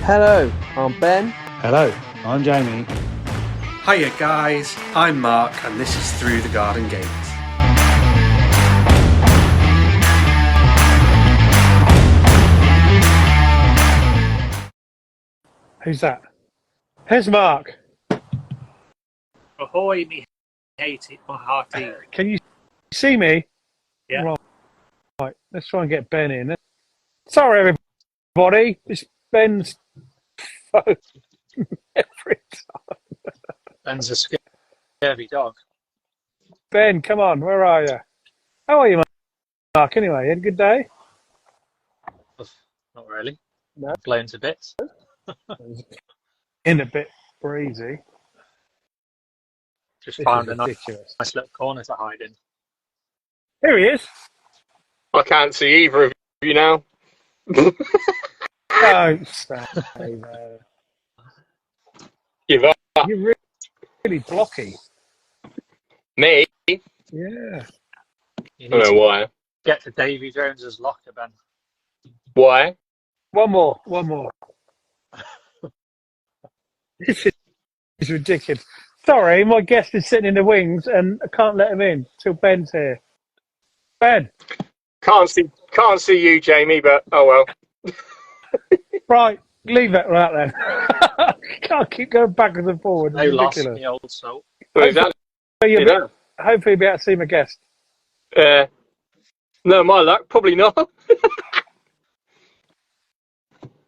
Hello, I'm Ben. Hello, I'm Jamie. Hiya guys, I'm Mark and this is Through the Garden Gate. Who's that? Here's Mark. Ahoy, me hate it, my hearty. Can you see me? Yeah. Right, let's try and get Ben in. Sorry, everybody. It's Ben's phone every time. Ben's a scary dog. Ben, come on. Where are you? How are you, Mark? Anyway, you had a good day? Not really. No. Blown to bits. In a bit breezy. Just This found is a nice ridiculous. little corner to hide in. Here he is. I can't see either of you now. Don't stay there. Give up. You're really blocky. Me? Yeah. You I need don't know to why. get to Davy Jones's locker, Ben. Why? One more. This is ridiculous. Sorry, my guest is sitting in the wings and I can't let him in till Ben's here. Ben, Can't see you, Jamie, but oh well. right, leave that right then. Can't keep going backwards and forwards. No It's loss, ridiculous. me old soul. Well, exactly. Hopefully you'll be able to see my guest. No, my luck, probably not.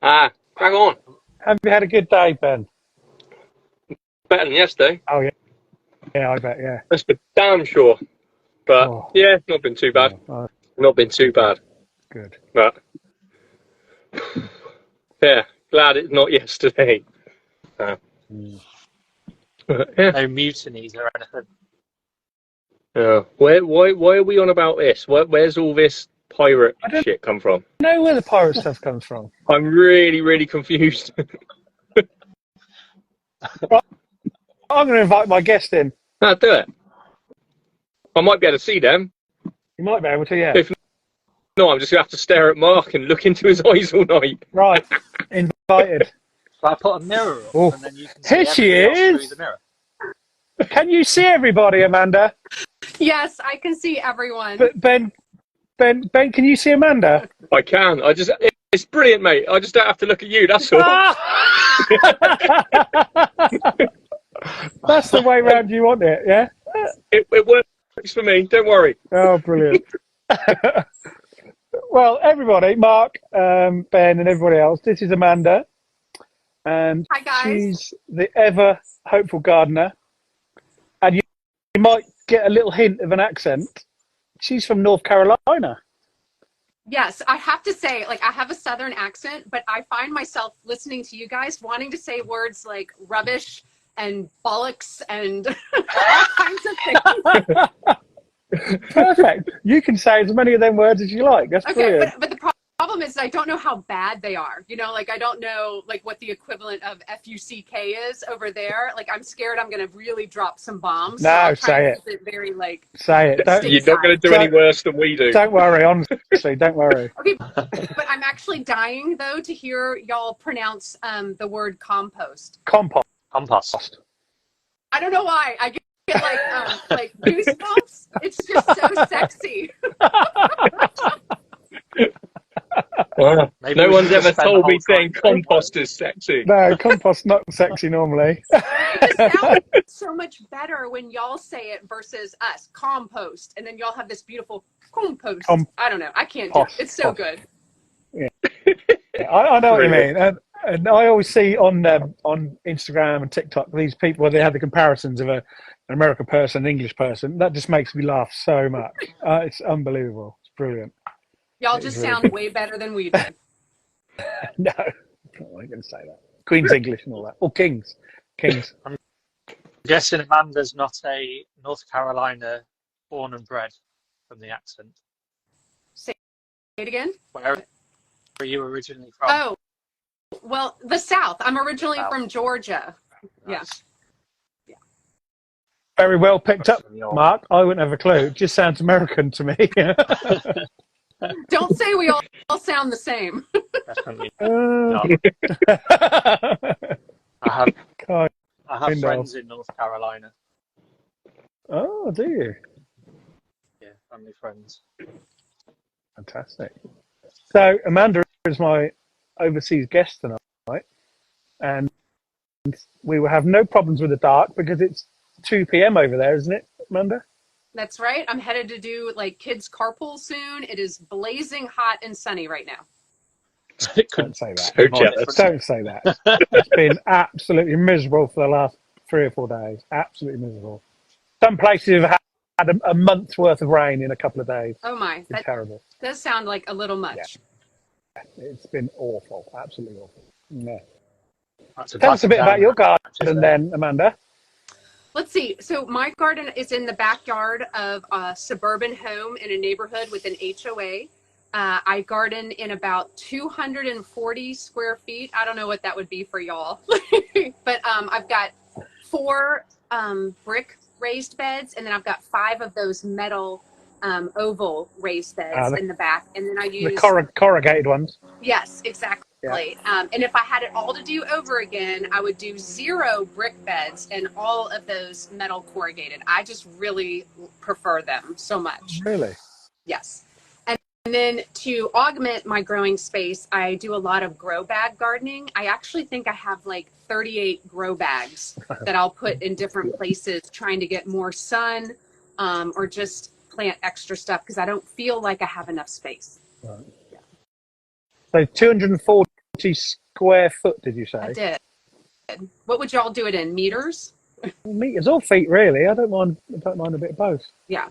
Crack on. Have you had a good day, Ben? Better than yesterday. Oh, yeah. Yeah, I bet, yeah. That's for damn sure. But yeah, not been too bad. Oh, Not been too bad. good. But yeah, glad it's not yesterday. But, yeah. No mutinies or anything. Why are we on about this? Where's all this pirate shit come from? I know where the pirate stuff comes from. I'm really, really confused. I'm going to invite my guest in. No, do it. I might be able to see them. You might be able to, yeah. If no, I'm just going to have to stare at Mark and look into his eyes all night. Right, invited. So I put a mirror up Oh. and then you can see Here she everybody else is. through the mirror. Can you see everybody, Amanda? Yes, I can see everyone. But Ben, can you see Amanda? I can. It's brilliant, mate. I just don't have to look at you. That's all. That's the way round you want it, yeah? It works for me. Don't worry. Oh, brilliant. Well, everybody, Mark, Ben, and everybody else, this is Amanda. And Hi, guys. she's the ever hopeful gardener. And you might get a little hint of an accent. She's from North Carolina. Yes, I have to say, like, I have a Southern accent, but I find myself listening to you guys wanting to say words like rubbish and bollocks and all kinds of things. Perfect. You can say as many of them words as you like. That's Okay, brilliant. but the problem is I don't know how bad they are. You know, like, I don't know, like, what the equivalent of F-U-C-K is over there. Like, I'm scared I'm going to really drop some bombs. No, I'll try say and it. keep it very, like... Say it. You're not going to do any worse than we do. Don't worry, honestly, don't worry. Okay, but I'm actually dying, though, to hear y'all pronounce the word compost. Compost. I don't know why. I get like goosebumps. It's just so sexy. Wow. Maybe No we one's should ever just spend told the me whole saying time- compost is sexy. No, compost not sexy normally. It just sounds so much better when y'all say it versus us. Compost, and then y'all have this beautiful compost. I don't know. I can't do it. It's so good. I know what you mean, and I always see on Instagram and TikTok these people where they have the comparisons of an American person, an English person. That just makes me laugh so much. It's unbelievable. It's brilliant. Y'all just sound way better than we do. No, I'm not going to say that. Queen's English and all that. Or Kings. I'm guessing Amanda's not a North Carolina born and bred from the accent. Say it again. Where are you originally from? Oh, well, the South. I'm originally South. from Georgia. Nice. Very well picked up, From your- Mark. I wouldn't have a clue. It just sounds American to me. Don't say we all sound the same. Definitely Uh, not. I have kind I have of. friends in North Carolina. Oh, do you? Yeah, family friends. Fantastic. So Amanda is my overseas guest tonight, and we will have no problems with the dark because it's 2 p.m. over there, isn't it, Amanda? That's right. I'm headed to do like kids carpool soon. It is blazing hot and sunny right now. It Don't couldn't say that. So be more jealous. Don't say that. It's been absolutely miserable for the last 3 or 4 days. Absolutely miserable. Some places have had a month's worth of rain in a couple of days. Oh my, It's been that terrible. does sound like a little Yeah, much. it's been awful. Absolutely awful. Yeah. That's a Tell us a glass of bit about down your matches garden there. then, Amanda. Let's see. So my garden is in the backyard of a suburban home in a neighborhood with an HOA. I garden in about 240 square feet. I don't know what that would be for y'all, but I've got 4 brick raised beds, and then I've got 5 of those metal oval raised beds The, in the back. And then I the use corrugated ones. Yes, exactly. Yeah. And if I had it all to do over again, I would do 0 brick beds and all of those metal corrugated. I just really prefer them so much. Really? Yes. And then to augment my growing space, I do a lot of grow bag gardening. I actually think I have like 38 grow bags that I'll put in different places, trying to get more sun, or just plant extra stuff because I don't feel like I have enough space. Right. So 240 square foot, did you I say? did. What would y'all do it in? Meters? Meters or feet, really. I don't mind. I don't mind a bit of both. Yeah.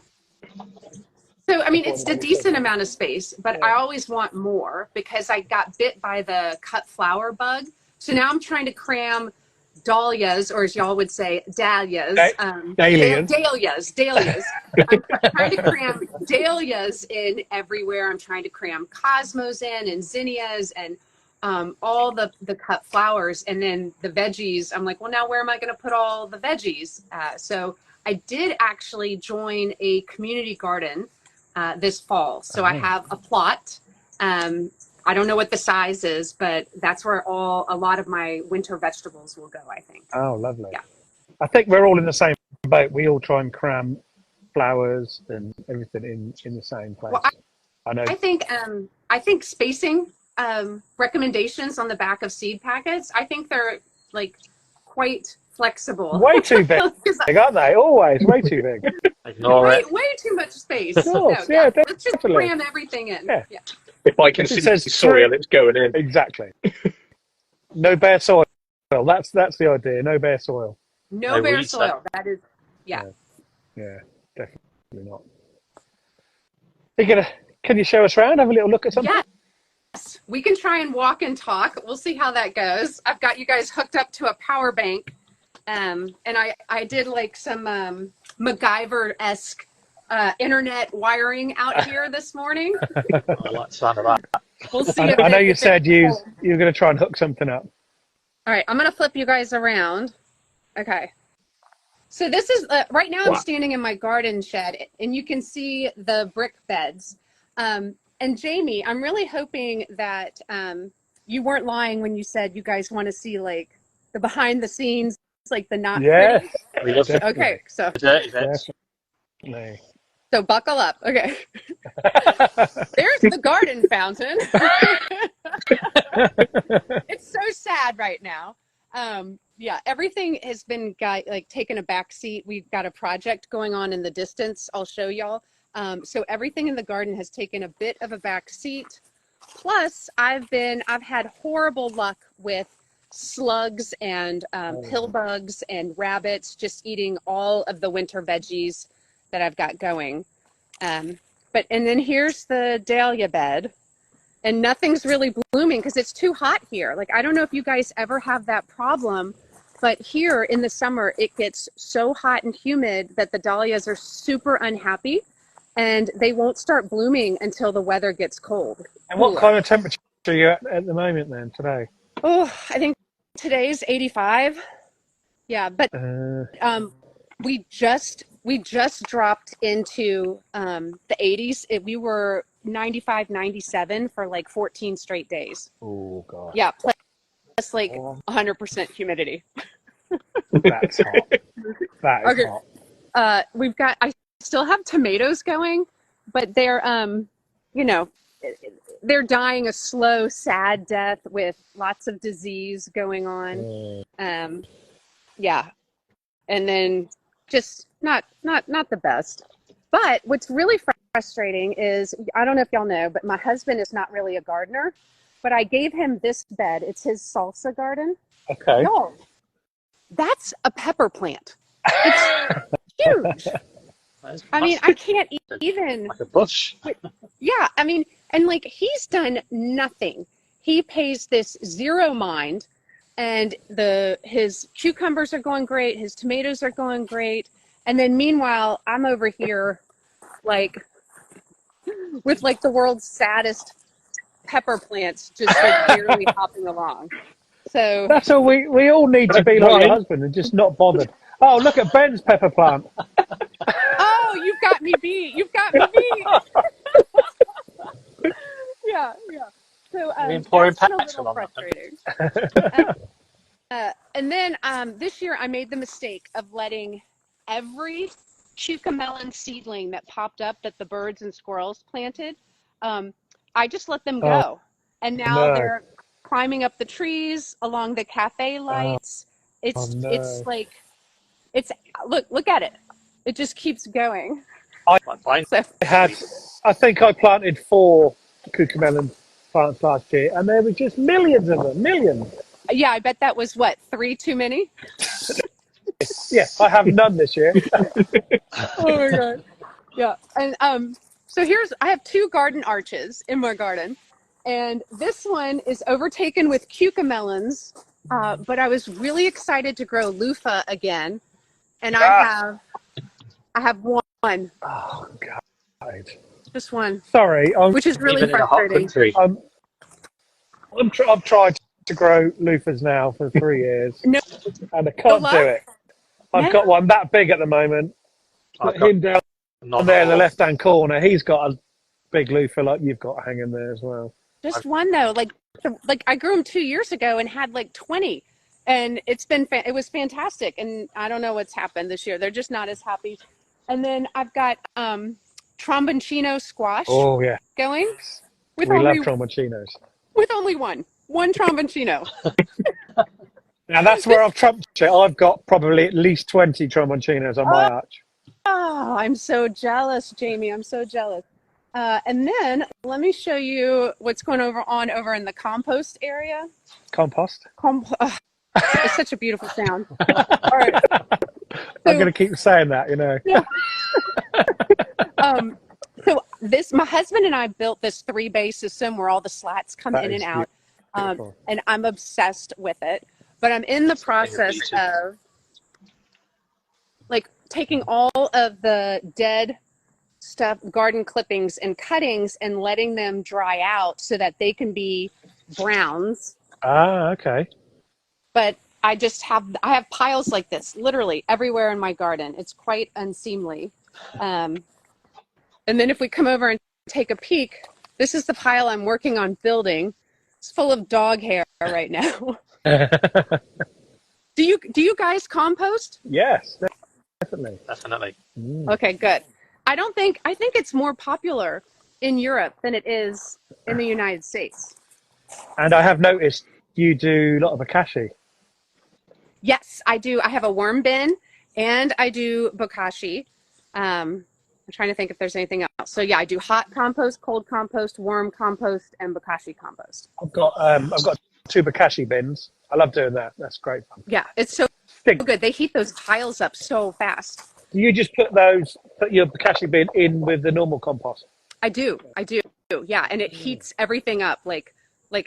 So, I mean, it's a decent amount of space, but I always want more because I got bit by the cut flower bug. So now I'm trying to cram dahlias, or as y'all would say, dahlias. Dahlias. Dahlias. I'm trying to cram dahlias in everywhere. I'm trying to cram cosmos in and zinnias and all the cut flowers. And then the veggies, I'm like, well, now where am I going to put all the veggies? So I did actually join a community garden this fall. So I have a plot. I don't know what the size is, but that's where a lot of my winter vegetables will go, I think. Oh, lovely. Yeah. I think we're all in the same boat. We all try and cram flowers and everything in the same place. Well, I know. I think spacing recommendations on the back of seed packets, I think they're like quite flexible. Way too big, aren't they? Always way too big. Ignore it. Way too much space. Of course, yeah, Let's just definitely. cram everything in. Yeah. Yeah. If I can If it see says soil, it's going in. Exactly. No bare soil. That's the idea. No bare soil. No bare soil. That is, yeah. Yeah, definitely not. Can you show us around? Have a little look at something? Yes. We can try and walk and talk. We'll see how that goes. I've got you guys hooked up to a power bank. And I did like some MacGyver-esque internet wiring out here this morning. I like the sound of that. We'll see. I know you said you're going to try and hook something up. All right, I'm going to flip you guys around. Okay. So this is, right now I'm standing in my garden shed, and you can see the brick beds. And Jamie, I'm really hoping that you weren't lying when you said you guys want to see like the behind the scenes, like the not Yes. pretty. Okay, so Dirty bits. Definitely. So buckle up. Okay. There's the garden fountain. It's so sad right now. Yeah, everything has been taken a back seat. We've got a project going on in the distance. I'll show y'all. So everything in the garden has taken a bit of a back seat. Plus, I've had horrible luck with slugs and pill bugs and rabbits just eating all of the winter veggies that I've got going. And then here's the dahlia bed, and nothing's really blooming because it's too hot here. Like, I don't know if you guys ever have that problem, but here in the summer, it gets so hot and humid that the dahlias are super unhappy, and they won't start blooming until the weather gets cold. And what kind of temperature are you at the moment then, today? Oh, I think today's 85. Yeah, but we just dropped into the 80s. We were 95, 97 for like 14 straight days. Oh god. Yeah, plus like 100% humidity. That's hot. That is Okay. hot. I still have tomatoes going, but they're you know, they're dying a slow, sad death with lots of disease going on. Yeah. And then just not the best. But what's really frustrating is, I don't know if y'all know, but my husband is not really a gardener, but I gave him this bed. It's his salsa garden. Okay. Y'all, that's a pepper plant. It's huge. I mean, I can't even. Like a bush. Yeah, I mean, and like he's done nothing. He pays this zero mind, and his cucumbers are going great. His tomatoes are going great. And then meanwhile, I'm over here like with like the world's saddest pepper plants just like barely hopping along. So That's all we all need to be like your husband and just not bothered. Oh, look at Ben's pepper plant. oh, you've got me beat. You've got me beat. yeah. So pouring that's been a petrol little on frustrating. And then this year I made the mistake of letting every cucamelon seedling that popped up that the birds and squirrels planted, I just let them go. And now they're climbing up the trees along the cafe lights. It's like, look at it. It just keeps going. I think I planted 4 cucamelon plants last year, and there were just millions of them, millions. Yeah, I bet that was what, 3 too many? Yeah, I have none this year. Oh my god. Yeah. And so I have 2 garden arches in my garden, and this one is overtaken with cucamelons, but I was really excited to grow loofah again, and I have one. Oh god. Just one. Sorry, which is really Even in a hot frustrating. country. I've tried to grow loofahs now for 3 years, No, and I can't do it. I've got one that big at the moment. Put him down there in the left-hand corner. He's got a big loofah like you've got hanging there as well. Just one though. Like I grew them 2 years ago and had like 20, and it was fantastic. And I don't know what's happened this year. They're just not as happy. And then I've got tromboncino squash. Oh yeah, going. We love tromboncinos. With only one tromboncino. Now that's where I've trumped it. I've got probably at least 20 tromboncinos on my arch. Oh, I'm so jealous, Jamie. I'm so jealous. And then let me show you what's going on over in the compost area. Compost? It's such a beautiful sound. All right. I'm going to keep saying that, you know. Yeah. So my husband and I built this 3-bay system where all the slats come in and out. And I'm obsessed with it. But I'm in the process of like taking all of the dead stuff, garden clippings and cuttings, and letting them dry out so that they can be browns. Ah, okay. But I have piles like this literally everywhere in my garden. It's quite unseemly. And then if we come over and take a peek, this is the pile I'm working on building. It's full of dog hair right now. Do you guys compost? Yes, definitely. Okay, good. I think it's more popular in Europe than it is in the United States. And I have noticed you do a lot of bokashi. Yes, I do. I have a worm bin and I do bokashi. I'm trying to think if there's anything else. So yeah, I do hot compost, cold compost, worm compost, and bokashi compost. I've got 2 bokashi bins. I love doing that. That's great fun. Yeah, it's so good. They heat those piles up so fast. Do you just put your bokashi bin in with the normal compost? I do. Yeah, and it heats everything up. Like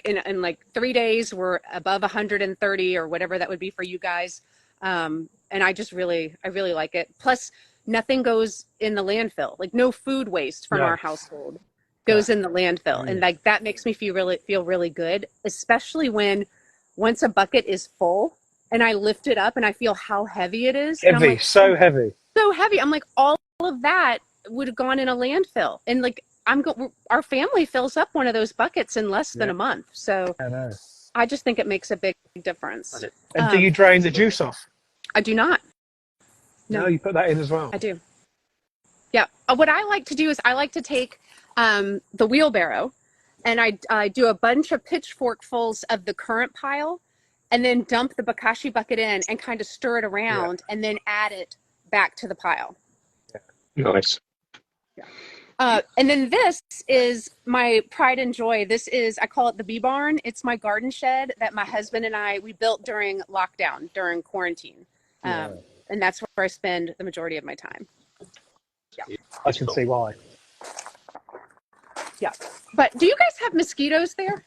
in like 3 days, we're above 130 or whatever that would be for you guys. And I really like it. Plus, nothing goes in the landfill. Like no food waste from our household goes in the landfill, and like that makes me feel really good, especially when once a bucket is full and I lift it up and I feel how heavy it is. Heavy, so heavy. So heavy. I'm like, all of that would have gone in a landfill, and like our family fills up one of those buckets in less than a month. So I know. I just think it makes a big difference. And do you drain the juice off? I do not. No, you put that in as well. I do. Yeah. What I like to do is I like to take the wheelbarrow and I do a bunch of pitchforkfuls of the current pile and then dump the bokashi bucket in and kind of stir it around and then add it back to the pile. Nice. Yeah. And then this is my pride and joy. This is, I call it the bee barn. It's my garden shed that my husband and we built during lockdown, during quarantine. And that's where I spend the majority of my time. Yeah. I can see why. Yeah. But do you guys have mosquitoes there?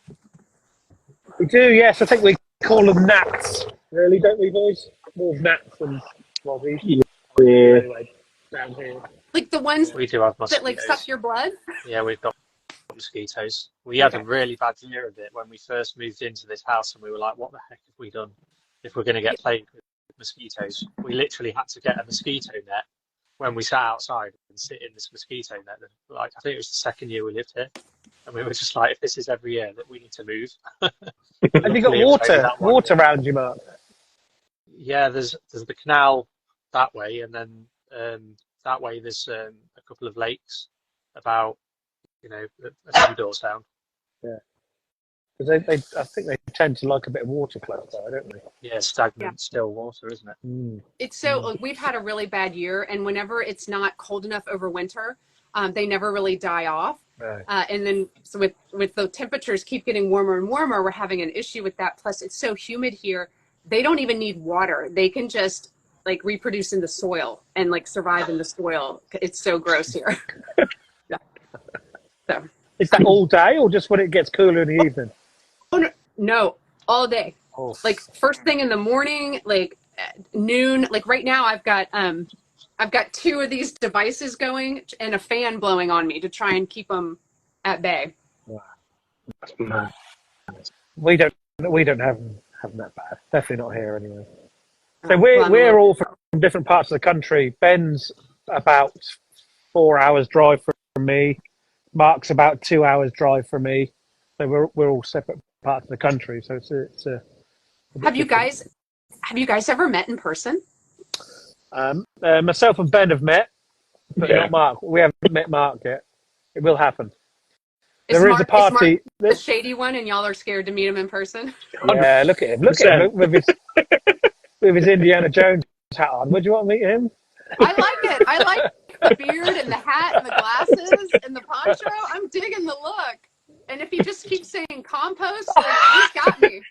We do, yes. I think we call them gnats. Really, don't we, boys? More gnats than mozzies. Yeah. Anyway, down here. Like the ones We do have that mosquitoes. suck your blood? Yeah, we've got mosquitoes. We had a really bad year of it when we first moved into this house, and we were like, what the heck have we done if we're going to get plagued with mosquitoes? We literally had to get a mosquito net when we sat outside and sit in this mosquito net. Like, I think it was the second year we lived here, and we were just like, if this is every year, that we need to move. Have you got water around you, Mark? Yeah, there's the canal that way, and then that way there's a couple of lakes about a few doors down. Yeah, because I think they tend to like a bit of water close there, don't they? Yeah, stagnant, still water, isn't it? Mm. It's so we've had a really bad year, and whenever it's not cold enough over winter, they never really die off. Right. And then so with the temperatures keep getting warmer and warmer, we're having an issue with that. Plus, it's so humid here; they don't even need water; they can just like reproduce in the soil and like survive in the soil. It's so gross here. Yeah. So. Is that all day, or just when it gets cooler in the evening? Oh no, all day. Oh. Like first thing in the morning, like noon. Like right now, I've got two of these devices going and a fan blowing on me to try and keep them at bay. Wow. We don't have that bad. Definitely not here anyway. So we're all from different parts of the country. Ben's about 4 hours drive from me. Mark's about 2 hours drive from me. So we're all separate parts of the country. So it's a Have you guys ever met in person? myself and Ben have met, but not Mark. We haven't met Mark yet. It will happen. There is a party. Is Mark the shady one, and y'all are scared to meet him in person? Yeah, look at him. Look at him with his Indiana Jones hat on. Would you want to meet him? I like it. I like the beard and the hat and the glasses and the poncho. I'm digging the look. And if he just keeps saying compost, like, he's got me.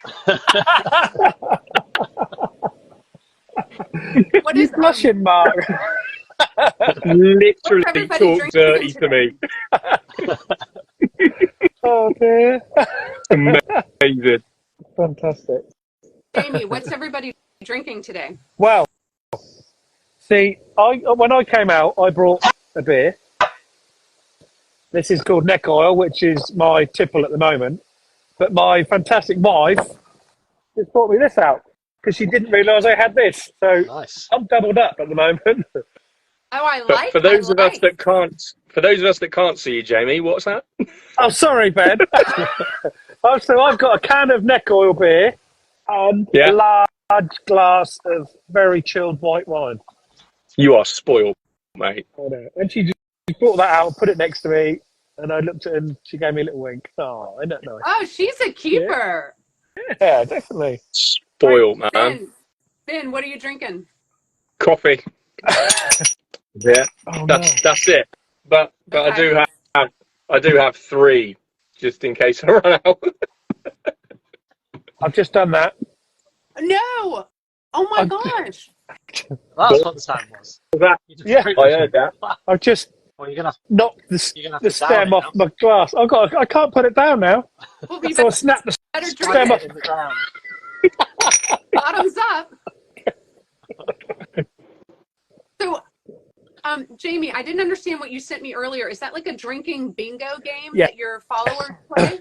What is blushing, Mark? Literally talk dirty to me. Oh dear. Amazing. Fantastic. Jamie, what's everybody drinking today? Well, see, when I came out, I brought a beer. This is called Neck Oil, which is my tipple at the moment. But my fantastic wife just brought me this out because she didn't realise I had this. So Nice. I'm doubled up at the moment. Oh, I But like. for those of us that can't see you, Jamie, what's that? Oh, sorry, Ben. So I've got a can of Neck Oil beer and a large glass of very chilled white wine. You are spoiled, mate. I know. And she brought that out, put it next to me, and I looked at her and she gave me a little wink. Oh, isn't that nice? Oh, she's a keeper. Yeah, definitely. Spoiled, man. Ben, what are you drinking? Coffee. Yeah, Oh, that's it. But Okay. I do have 3 just in case I run out. I've just done that. No. Oh my gosh. That's what the sound was. Yeah, I heard that. I've just Well, you're gonna knocked you're the gonna have to stem down it off now. my glass. I can't put it down now. Well, we So I snapped the better stem drink off. it. in the ground. Bottoms up. So, Jamie, I didn't understand what you sent me earlier. Is that like a drinking bingo game that your followers play?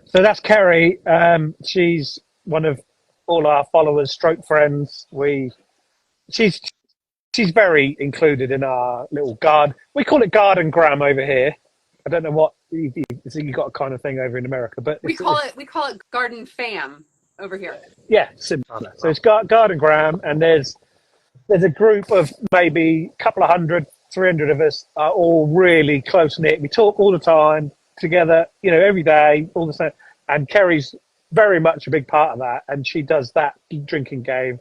So that's Kerry. She's one of all our followers, stroke friends. She's very included in our little garden. We call it garden gram over here. I don't know what you got a kind of thing over in America, but we call it garden fam over here. Yeah, similar. So it's Garden Graham, and there's a group of maybe a couple of 300 of us are all really close knit. We talk all the time together, every day, all the same. And Kerry's very much a big part of that, and she does that drinking game.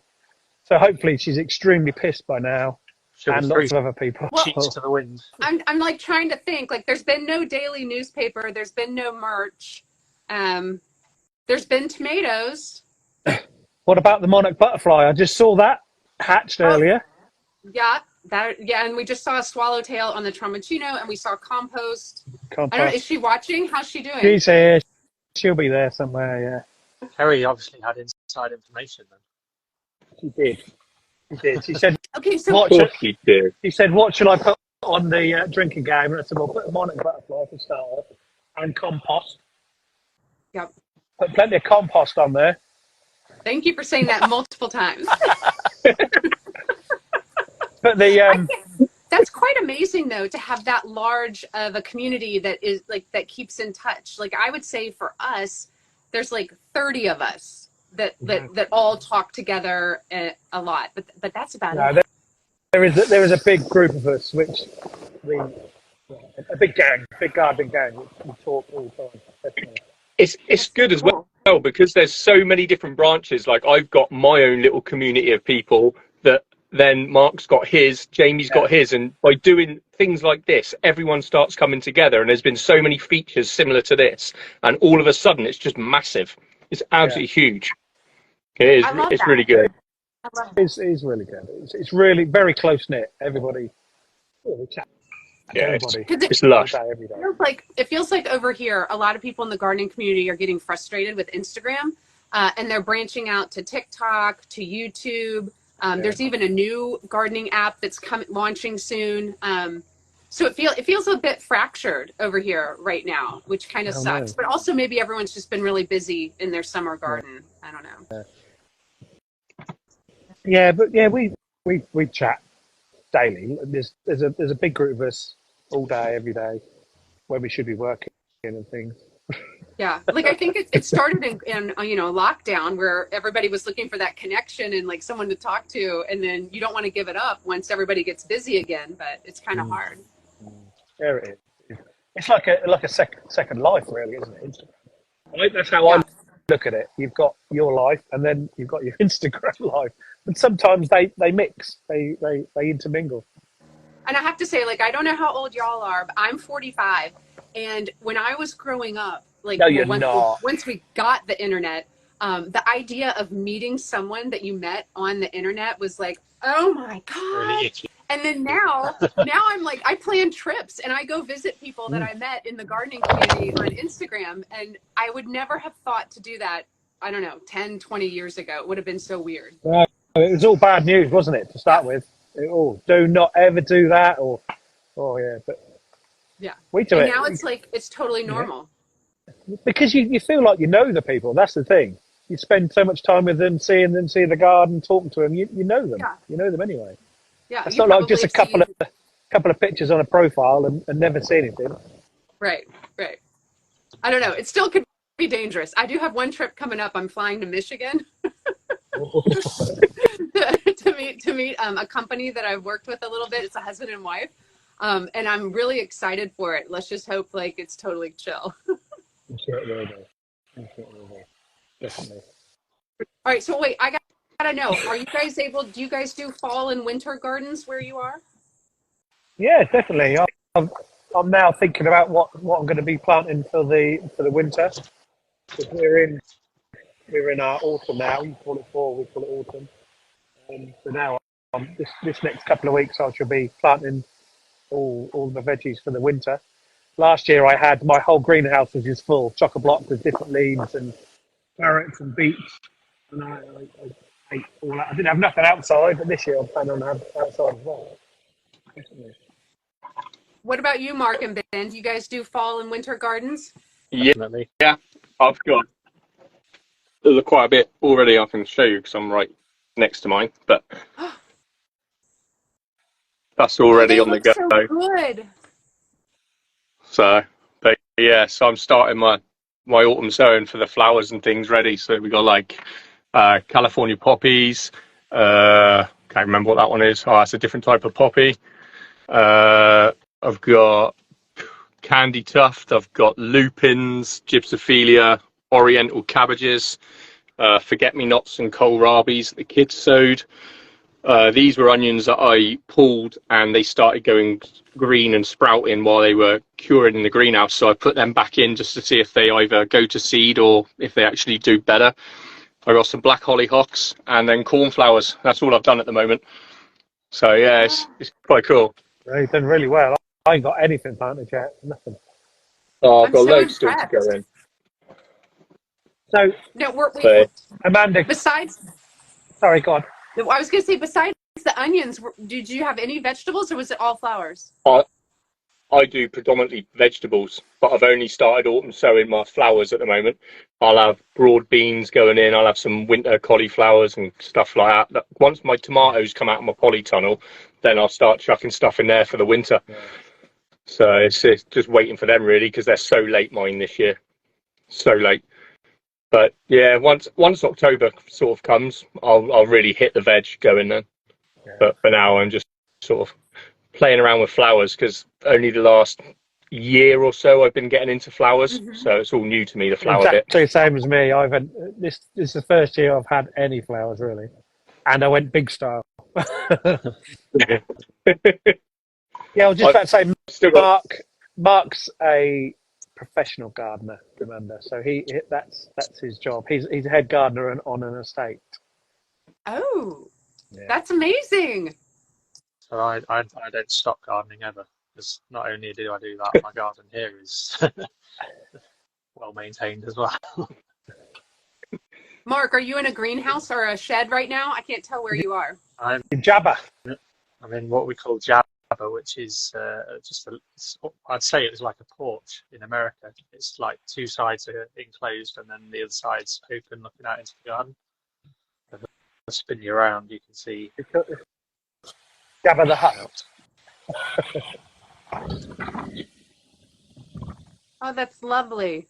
So hopefully she's extremely pissed by now, and lots of other people. Cheeks to the wind. I'm like trying to think. Like, there's been no daily newspaper. There's been no merch. There's been tomatoes. What about the Monarch Butterfly? I just saw that hatched earlier. Yeah, and we just saw a swallowtail on the Tramontino, and we saw compost. I don't know. Is she watching? How's she doing? She's here. She'll be there somewhere. Yeah. Kerry obviously had inside information then. She did. She said. Okay, so She did. She said, "What shall I put on the drinking game?" And I said, "Well, put a Monarch Butterfly to start off, and compost. Yep. Put plenty of compost on there." Thank you for saying that multiple times. But that's quite amazing, though, to have that large of a community that is that keeps in touch. Like, I would say for us, there's like 30 of us that all talk together a lot. But that's about it. There is a big group of us, which a big gardening gang, which we talk all the time. Definitely. It's good as well because there's so many different branches. Like, I've got my own little community of people that then Mark's got his, Jamie's got his, and by doing things like this, everyone starts coming together, and there's been so many features similar to this, and all of a sudden it's just massive. It's absolutely huge. It is. It's really good. It is really good. It's really very close knit. Everybody. We chat. Yeah, it's lush. It feels like over here, a lot of people in the gardening community are getting frustrated with Instagram, and they're branching out to TikTok, to YouTube. There's even a new gardening app that's launching soon. So it feels a bit fractured over here right now, which kind of sucks. But also maybe everyone's just been really busy in their summer garden. I don't know. Yeah, but we chat daily. There's a big group of us all day, every day, where we should be working and things. Yeah, like I think it started in lockdown, where everybody was looking for that connection and like someone to talk to, and then you don't want to give it up once everybody gets busy again, but it's kind of hard. There it is. It's like a second life, really, isn't it? Instagram. That's how I look at it. You've got your life, and then you've got your Instagram life, and sometimes they mix, they intermingle. And I have to say, like, I don't know how old y'all are, but I'm 45. And when I was growing up, like, once we got the internet, the idea of meeting someone that you met on the internet was like, oh my God. Really? And then now I'm like, I plan trips and I go visit people that I met in the gardening community on Instagram. And I would never have thought to do that, I don't know, 10, 20 years ago. It would have been so weird. It was all bad news, wasn't it, to start with? Do not ever do that, but we do and it. Now it's like it's totally normal. Because you feel like you know the people. That's the thing. You spend so much time with them, seeing the garden, talking to them. You know them. Yeah. You know them anyway. Yeah, it's not like just a couple of pictures on a profile and never see anything. Right. I don't know. It still could be dangerous. I do have one trip coming up. I'm flying to Michigan. to meet a company that I've worked with a little bit. It's a husband and wife, and I'm really excited for it. Let's just hope like it's totally chill. I'm sure it will be. Definitely. All right, so wait, I gotta know. Are you guys do you guys do fall and winter gardens where you are? Yeah, definitely. I'm now thinking about what I'm going to be planting for the winter. Because we're in our autumn now. You call it fall, we call it autumn. So now, this next couple of weeks, I shall be planting all the veggies for the winter. Last year, I had my whole greenhouse was just full, chock-a-block with different leaves and carrots and beets, and I ate all that. I didn't have nothing outside, but this year I'm planning on having outside as well. Definitely. What about you, Mark and Ben? Do you guys do fall and winter gardens? Yeah, I've got quite a bit already. I can show you because I'm right next to mine, but that's already on the go. So good. So yeah, so I'm starting my autumn sowing for the flowers and things ready. So we got like California poppies. Can't remember what that one is. Oh, it's a different type of poppy. I've got candy tuft. I've got lupins, gypsophilia, oriental cabbages, forget-me-nots and kohlrabis that the kids sowed. These were onions that I pulled and they started going green and sprouting while they were curing in the greenhouse. So I put them back in just to see if they either go to seed or if they actually do better. I got some black hollyhocks and then cornflowers. That's all I've done at the moment. So yeah, it's quite cool. You've done really well. I ain't got anything planted yet. Nothing. Oh, I've I'm got so loads still to impressed. go in. So, No, we're, So, Amanda, besides, sorry, go on. I was going to say, besides the onions, did you have any vegetables or was it all flowers? I do predominantly vegetables, but I've only started autumn sowing my flowers at the moment. I'll have broad beans going in. I'll have some winter cauliflowers and stuff like that. Once my tomatoes come out of my polytunnel, then I'll start chucking stuff in there for the winter. Yeah. So it's just waiting for them really, because they're so late mine this year. So late. But yeah, once October sort of comes, I'll really hit the veg going then. Yeah. But for now, I'm just sort of playing around with flowers because only the last year or so I've been getting into flowers, so it's all new to me, the flower bit. Exactly the same as me. I've had this is the first year I've had any flowers really, and I went big style. Yeah, I was just about to say, Mark's a professional gardener, Amanda. So that's his job. He's a head gardener on an estate. Oh, yeah. That's amazing. So I don't stop gardening ever, because not only do I do that, my garden here is well maintained as well. Mark, are you in a greenhouse or a shed right now? I can't tell where you are. I'm in Jabba. I'm in what we call Jabba, which is I'd say it's like a porch in America. It's like two sides are enclosed and then the other side's open looking out into the garden. If I spin you around, you can see Jabba the Hutt. Oh, that's lovely.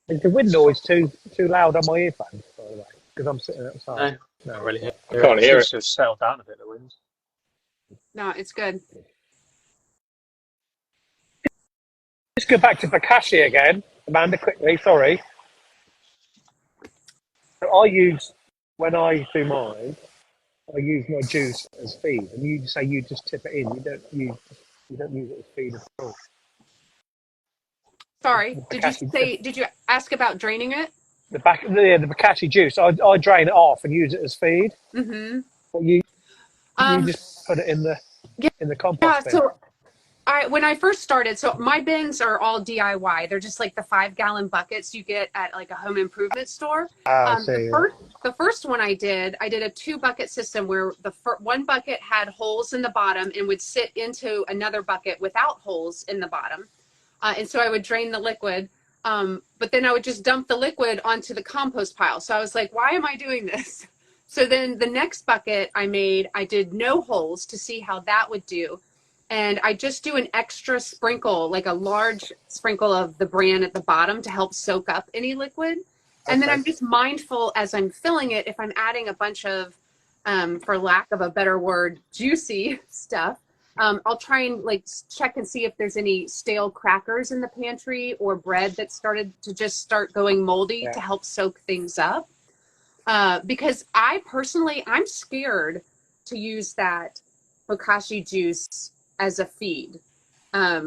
Is the wind noise too loud on my earphones, by the way? Because I'm sitting outside. No, not really. I can't hear it. It's just settled down a bit, the wind. No, it's good. Let's go back to Bokashi again, Amanda, quickly. Sorry. So when I do mine, I use my juice as feed, and you say you just tip it in. You don't use it as feed at all. Sorry, did you ask about draining it? The Bokashi juice, I drain it off and use it as feed. Mm-hmm. But you just put it in the compost bin. So when I first started, so my bins are all DIY. They're just like the 5-gallon buckets you get at like a home improvement store. The first one I did a 2-bucket system where one bucket had holes in the bottom and would sit into another bucket without holes in the bottom. And so I would drain the liquid, but then I would just dump the liquid onto the compost pile. So I was like, why am I doing this? So then the next bucket I did no holes to see how that would do. And I just do an extra sprinkle, like a large sprinkle of the bran at the bottom to help soak up any liquid. And then I'm just mindful as I'm filling it, if I'm adding a bunch of, for lack of a better word, juicy stuff, I'll try and check and see if there's any stale crackers in the pantry or bread that started to just start going moldy to help soak things up. Because I'm scared to use that Bokashi juice as a feed. I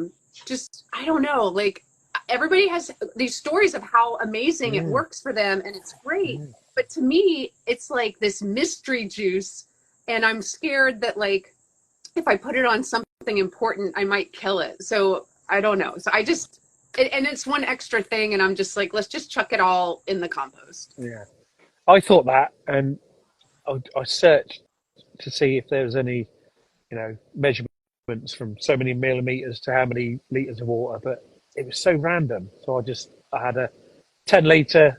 don't know, everybody has these stories of how amazing it works for them and it's great. But to me, it's like this mystery juice. And I'm scared that if I put it on something important, I might kill it. So I don't know. So and it's one extra thing. And I'm just like, let's just chuck it all in the compost. Yeah. I thought that, and I searched to see if there was any, measurements from so many millimeters to how many liters of water, but it was so random. So I had a 10-litre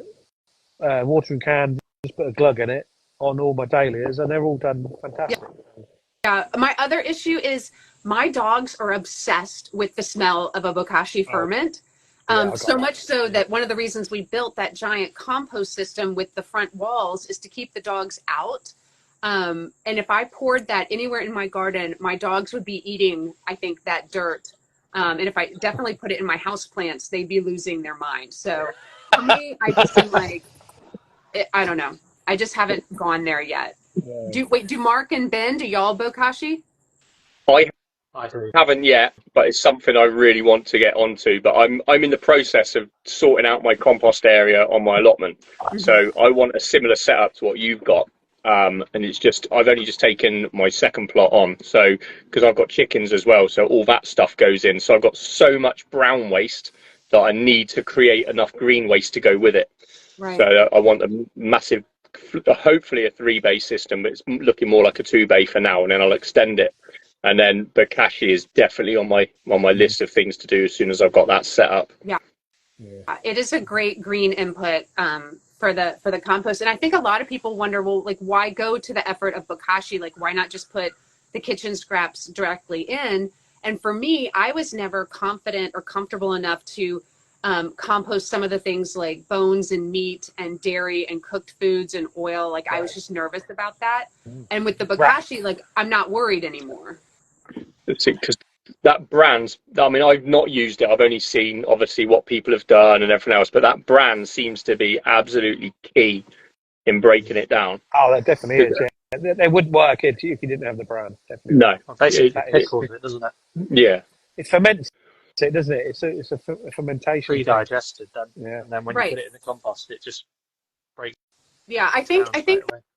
watering can, just put a glug in it on all my dahlias, and they're all done fantastic. Yeah. My other issue is my dogs are obsessed with the smell of a bokashi ferment. So much so that one of the reasons we built that giant compost system with the front walls is to keep the dogs out. And if I poured that anywhere in my garden, my dogs would be eating, I think, that dirt. And if I definitely put it in my house plants, they'd be losing their mind. So for me, I just am like, I don't know. I just haven't gone there yet. Do Mark and Ben, do y'all bokashi? I haven't yet, but it's something I really want to get onto. But I'm in the process of sorting out my compost area on my allotment. So I want a similar setup to what you've got. And it's just, I've only just taken my second plot on. So, because I've got chickens as well. So all that stuff goes in. So I've got so much brown waste that I need to create enough green waste to go with it. Right. So I want a massive, hopefully a 3-bay system, but it's looking more like a 2-bay for now. And then I'll extend it. And then bokashi is definitely on my list of things to do as soon as I've got that set up. Yeah. It is a great green input for the compost. And I think a lot of people wonder, well, like, why go to the effort of bokashi? Like, why not just put the kitchen scraps directly in? And for me, I was never confident or comfortable enough to compost some of the things like bones and meat and dairy and cooked foods and oil. Like, I was just nervous about that. And with the bokashi, like, I'm not worried anymore. Because that brand, I mean, I've not used it. I've only seen, obviously, what people have done and everything else. But that brand seems to be absolutely key in breaking it down. Oh, that definitely is. Yeah. They wouldn't work if you didn't have the brand. Definitely. No. Well, basically, it pickles it, doesn't it? Yeah. It ferments it, doesn't it? It's a fermentation. Pre-digested, then. Yeah. And then when you put it in the compost, it just breaks. Yeah, I think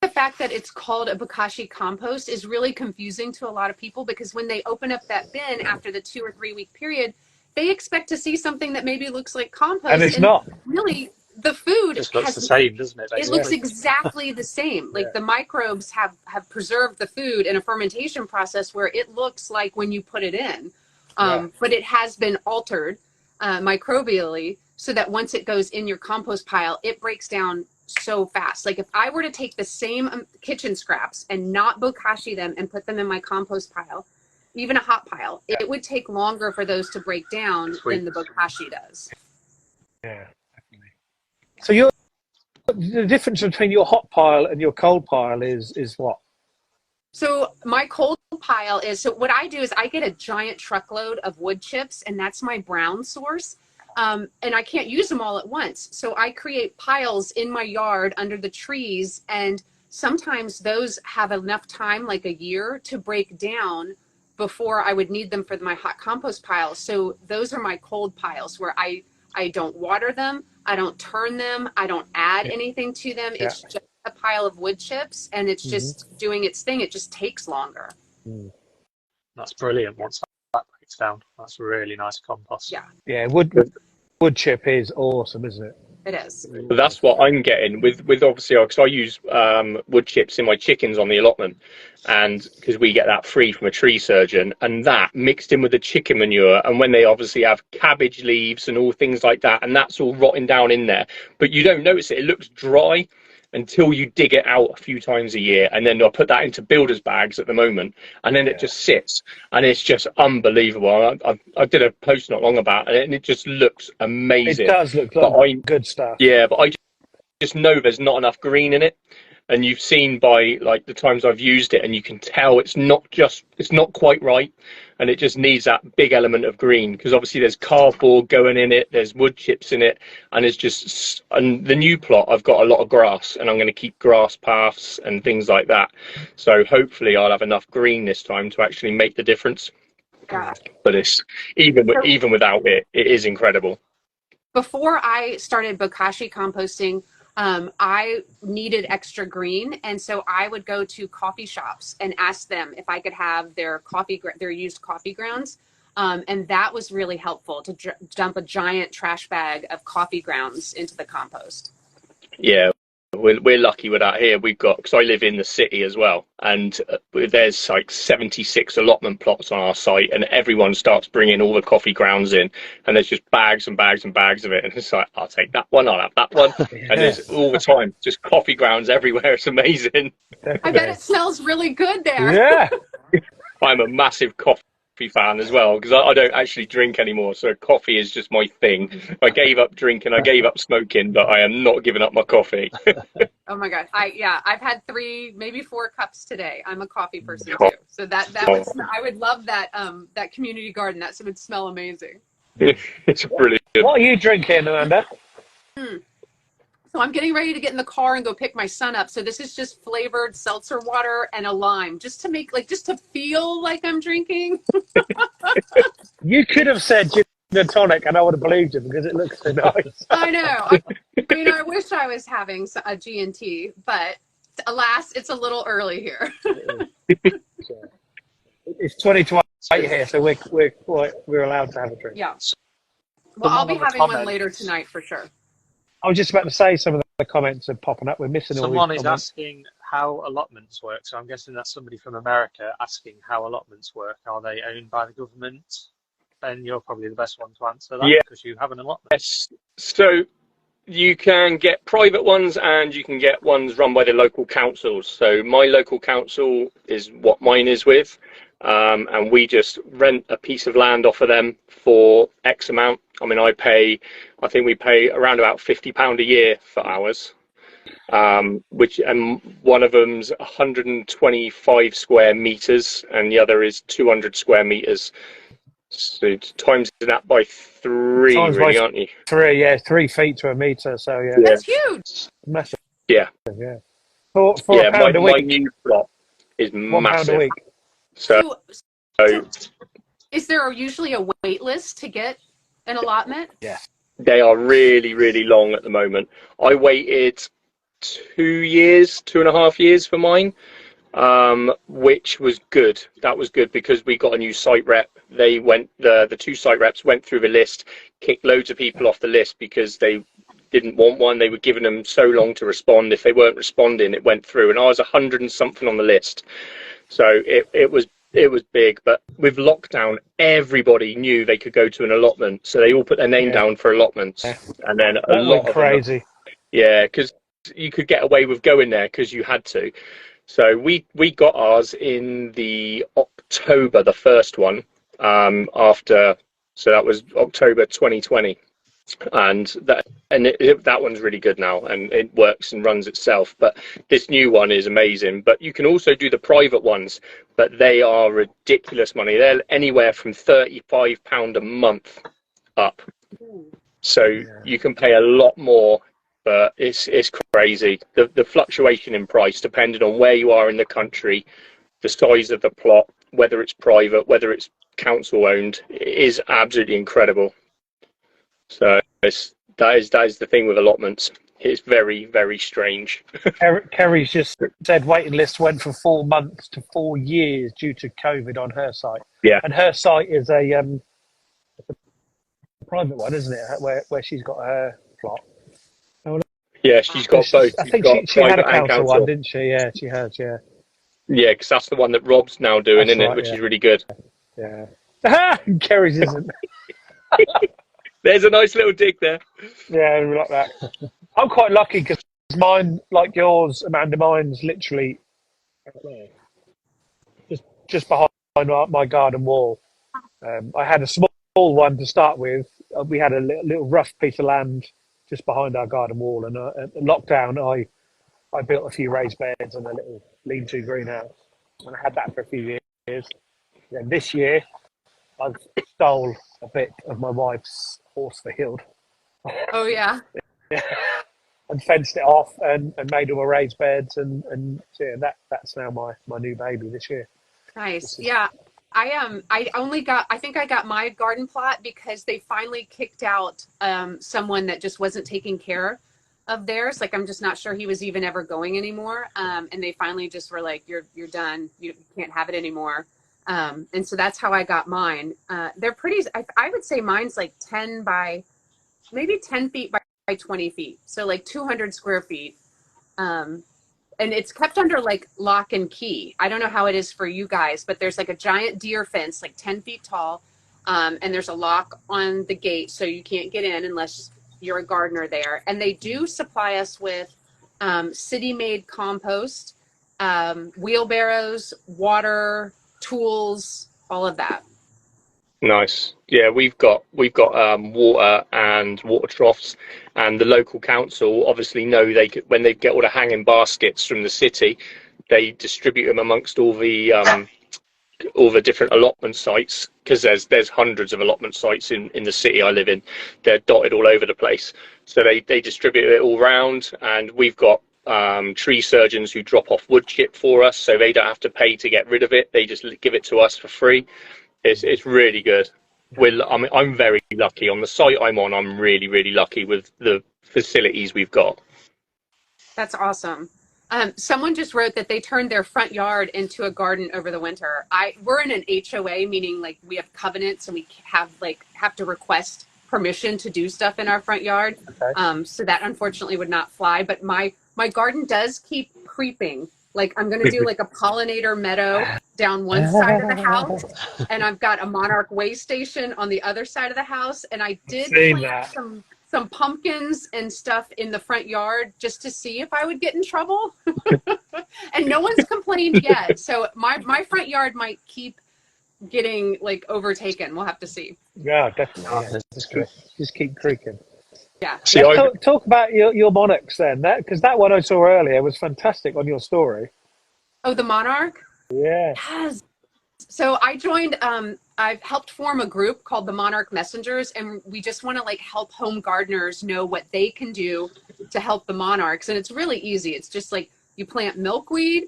the fact that it's called a bokashi compost is really confusing to a lot of people, because when they open up that bin after the 2 or 3 week period, they expect to see something that maybe looks like compost. And it's not. Really, the food just looks the same, doesn't it? It looks exactly the same. Like the microbes have preserved the food in a fermentation process where it looks like when you put it in. But it has been altered microbially so that once it goes in your compost pile, it breaks down so fast. Like, if I were to take the same kitchen scraps and not bokashi them and put them in my compost pile, even a hot pile, it would take longer for those to break down than the bokashi does. Yeah, definitely. So the difference between your hot pile and your cold pile is what? So my cold pile is, so what I do is I get a giant truckload of wood chips, and that's my brown source. And I can't use them all at once. So I create piles in my yard under the trees, and sometimes those have enough time, like a year, to break down before I would need them for my hot compost pile. So those are my cold piles where I don't water them, I don't turn them, I don't add anything to them. It's just a pile of wood chips, and it's just doing its thing. It just takes longer. That's brilliant. Once that breaks down, that's really nice compost. Yeah, wood chip is awesome, isn't it? It is. But that's what I'm getting with obviously, because I use wood chips in my chickens on the allotment, and because we get that free from a tree surgeon, and that mixed in with the chicken manure, and when they obviously have cabbage leaves and all things like that, and that's all rotting down in there, but you don't notice it. It looks dry until you dig it out a few times a year, and then I'll put that into builder's bags at the moment, and then it just sits, and it's just unbelievable. I did a post not long about it, and it just looks amazing. It does look like good stuff. Yeah, but I just know there's not enough green in it, and you've seen by like the times I've used it, and you can tell it's not quite right, and it just needs that big element of green, because obviously there's cardboard going in it, there's wood chips in it, and it's just, and the new plot I've got a lot of grass, and I'm going to keep grass paths and things like that, so hopefully I'll have enough green this time to actually make the difference. But it's even without it is incredible. Before I started bokashi composting, I needed extra green, and so I would go to coffee shops and ask them if I could have their used coffee grounds, and that was really helpful to dump a giant trash bag of coffee grounds into the compost. Yeah, we're lucky with that here. We've got, because I live in the city as well, and there's like 76 allotment plots on our site, and everyone starts bringing all the coffee grounds in, and there's just bags and bags and bags of it, and it's like, I'll take that one, I'll have that one. And there's all the time just coffee grounds everywhere. It's amazing. I bet it smells really good there. Yeah. I'm a massive coffee fan as well because I don't actually drink anymore. So coffee is just my thing. I gave up drinking, I gave up smoking, but I am not giving up my coffee. Oh my God. I've had 3, maybe 4 cups today. I'm a coffee person too. So that would, I would love that, that community garden. That would smell amazing. It's brilliant. What are you drinking, Amanda? So I'm getting ready to get in the car and go pick my son up. So this is just flavored seltzer water and a lime, just to make just to feel like I'm drinking. You could have said gin and tonic, and I would have believed you because it looks so nice. I know. I wish I was having a G&T, but alas, it's a little early here. It's 20 to 8 here, so we're allowed to have a drink. Yeah. Well, I'll be having one later tonight for sure. I was just about to say some of the comments are popping up. We're missing all these Someone is comments. asking how allotments work. So I'm guessing that's somebody from America asking how allotments work. Are they owned by the government? Ben, you're probably the best one to answer that because you have an allotment. Yes. So you can get private ones and you can get ones run by the local councils. So my local council is what mine is with. And we just rent a piece of land off of them for X amount. I mean, I think we pay around about £50 a year for ours, which, and one of them's 125 square meters and the other is 200 square meters. So times that by 3, really, aren't you? 3, yeah, 3 feet to a meter. So yeah, That's huge. massive. Yeah. For a pound a my week. new plot is £1 massive. a week. So is there usually a wait list to get an allotment? Yeah. They are really, really long at the moment. I waited 2.5 years for mine, which was good. That was good because we got a new site rep. They went, the 2 site reps went through the list, kicked loads of people off the list because they didn't want one. They were giving them so long to respond. If they weren't responding, it went through, and I was 100 and something on the list. So it was big, but with lockdown, everybody knew they could go to an allotment, so they all put their name down for allotments, and then a lot of crazy. Because you could get away with going there because you had to. So we got ours in the October, the first one, so that was October 2020. And that one's really good now, and it works and runs itself. But this new one is amazing. But you can also do the private ones, but they are ridiculous money. They're anywhere from £35 a month up. So you can pay a lot more, but it's crazy. The fluctuation in price, depending on where you are in the country, the size of the plot, whether it's private, whether it's council owned, is absolutely incredible. So that is the thing with allotments. It's very, very strange. Kerry's just said waiting list went from 4 months to 4 years due to COVID on her site. Yeah. And her site is a private one, isn't it? Where she's got her plot. Yeah, she's got both. I think she had a council one, didn't she? Yeah, she has. Yeah. Yeah, because that's the one that Rob's now doing, That's isn't it? right, Which is really good. Yeah. Kerry's isn't. There's a nice little dig there. Yeah, we like that. I'm quite lucky because mine, like yours, Amanda, mine's literally just behind my garden wall. I had a small one to start with. We had a little rough piece of land just behind our garden wall, and at lockdown, I built a few raised beds and a little lean-to greenhouse, and I had that for a few years. Then this year, I've stole a bit of my wife's horse field. Oh yeah. And fenced it off and made all my raised beds and yeah, that's now my new baby this year. Nice. Yeah. I think I got my garden plot because they finally kicked out someone that just wasn't taking care of theirs. Like, I'm just not sure he was even ever going anymore. And they finally just were like, you're done. You can't have it anymore. And so that's how I got mine. They're pretty, I would say mine's like 10 feet by 20 feet. So like 200 square feet. And it's kept under like lock and key. I don't know how it is for you guys, but there's like a giant deer fence, like 10 feet tall. And there's a lock on the gate, so you can't get in unless you're a gardener there. And they do supply us with city-made compost, wheelbarrows, water, tools, all of that. Nice. Yeah, we've got water and water troughs, and the local council obviously know when they get all the hanging baskets from the city, they distribute them amongst all the different allotment sites, because there's hundreds of allotment sites in the city I live in. They're dotted all over the place, so they distribute it all round, and we've got tree surgeons who drop off wood chip for us, so they don't have to pay to get rid of it. They just give it to us for free. It's really good. I'm very lucky on the site I'm on. I'm really lucky with the facilities we've got. That's awesome. Someone just wrote that they turned their front yard into a garden over the winter. We're in an HOA, meaning like we have covenants and we have to request permission to do stuff in our front yard. Okay. So that unfortunately would not fly. But my garden does keep creeping. Like I'm going to do like a pollinator meadow down one side of the house, and I've got a Monarch way station on the other side of the house. And I did plant some pumpkins and stuff in the front yard just to see if I would get in trouble. And no one's complained yet. So my front yard might keep getting like overtaken. We'll have to see. Yeah, definitely. Yeah. Just keep creaking. Yeah. See, Talk about your monarchs then, because that one I saw earlier was fantastic on your story. Oh, the Monarch? Yeah. Yes. So I joined, I've helped form a group called the Monarch Messengers, and we just want to like help home gardeners know what they can do to help the monarchs. And it's really easy. It's just like you plant milkweed,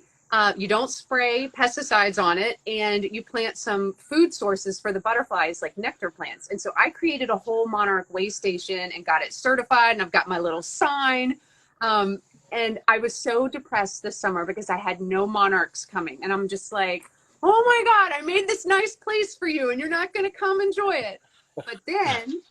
you don't spray pesticides on it, and you plant some food sources for the butterflies, like nectar plants. And so I created a whole Monarch way station and got it certified, and I've got my little sign. And I was so depressed this summer because I had no monarchs coming. And I'm just like, oh my God, I made this nice place for you and you're not going to come enjoy it. But then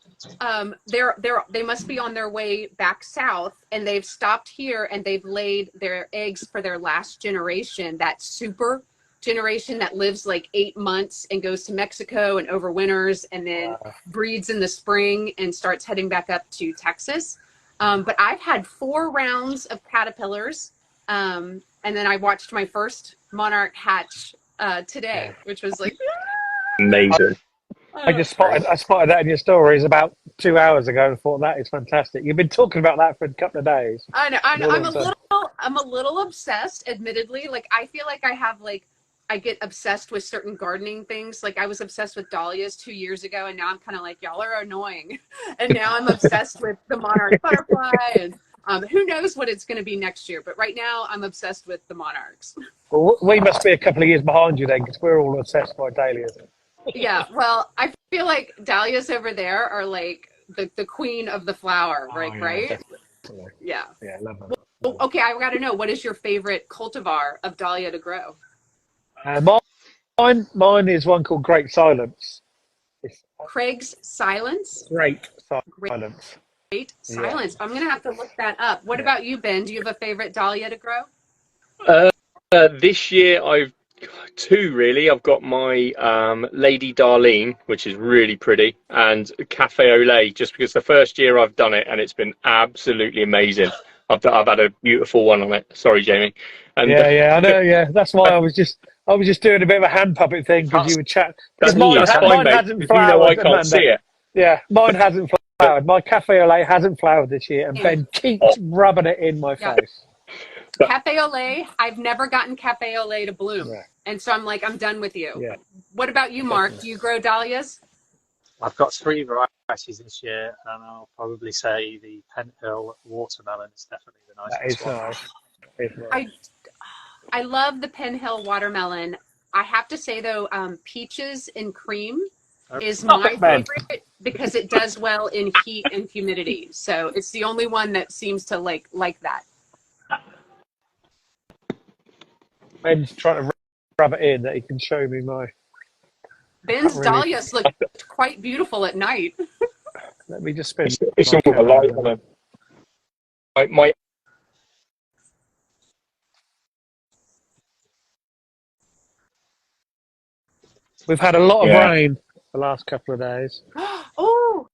they must be on their way back south, and they've stopped here and they've laid their eggs for their last generation, that super generation that lives like 8 months and goes to Mexico and overwinters and then breeds in the spring and starts heading back up to Texas. But I've had 4 rounds of caterpillars, and then I watched my first monarch hatch today, which was like amazing. I spotted that in your stories about 2 hours ago and thought that is fantastic. You've been talking about that for a couple of days. I know. I'm a little obsessed, admittedly. Like I feel like I get obsessed with certain gardening things. Like I was obsessed with dahlias 2 years ago, and now I'm kind of like, y'all are annoying. And now I'm obsessed with the Monarch Butterfly, and who knows what it's going to be next year. But right now I'm obsessed with the monarchs. Well, we must be a couple of years behind you then, because we're all obsessed by dahlias. Yeah, well, I feel like dahlias over there are like the queen of the flower, right? Yeah, right? definitely. Yeah. Yeah, I love that. Well, okay, I've got to know, what is your favorite cultivar of dahlia to grow? Mine is one called Great Silence. It's Craig's Silence? Great Silence. Great Silence. I'm going to have to look that up. What about you, Ben? Do you have a favorite dahlia to grow? This year I've 2 really. I've got my Lady Darlene, which is really pretty, and Cafe au Lait, just because the first year I've done it and it's been absolutely amazing. I've had a beautiful one on it. Sorry, Jamie. And Yeah, I know. Yeah, that's why I was just doing a bit of a hand puppet thing because you were chatting. Mine hasn't flowered. You know I can't see it. Yeah, mine hasn't flowered. My Cafe au Lait hasn't flowered this year, and Ben keeps rubbing it in my face. Cafe au Lait, I've never gotten Cafe au Lait to bloom. Yeah. And so I'm like, I'm done with you. Yeah. What about you, Mark? Do you grow dahlias? I've got 3 varieties this year, and I'll probably say the Penhill watermelon is definitely the nicest one. That is nice. I love the Penhill watermelon. I have to say, though, peaches and cream is my favorite because it does well in heat and humidity. So it's the only one that seems to like that. Ben's trying to rub it in that he can show me my... Ben's dahlias look quite beautiful at night. Let me just spin. It's all a light on them. We've had a lot of rain the last couple of days. Oh!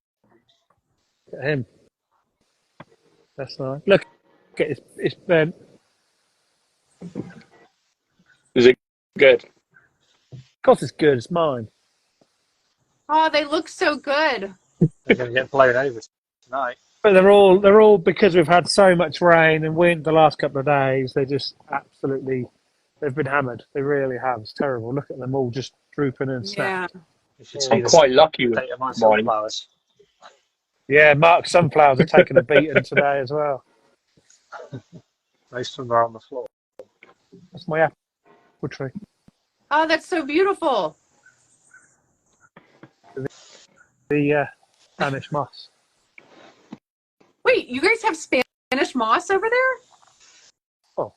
Look at him. That's nice. Look, it's Ben. Is it good? course it's good. It's mine. Oh, they look so good. They're going to get blown over tonight. But they're all because we've had so much rain and wind the last couple of days. They're just absolutely. They've been hammered. They really have. It's terrible. Look at them all just drooping and Yeah. snapped. You should see I'm the quite lucky with state of my mine. sunflowers. Yeah, Mark's sunflowers are taking a beating today as well. Most of them are on the floor. That's my apple tree. Oh, that's so beautiful. The Spanish moss. Wait, you guys have Spanish moss over there? Oh,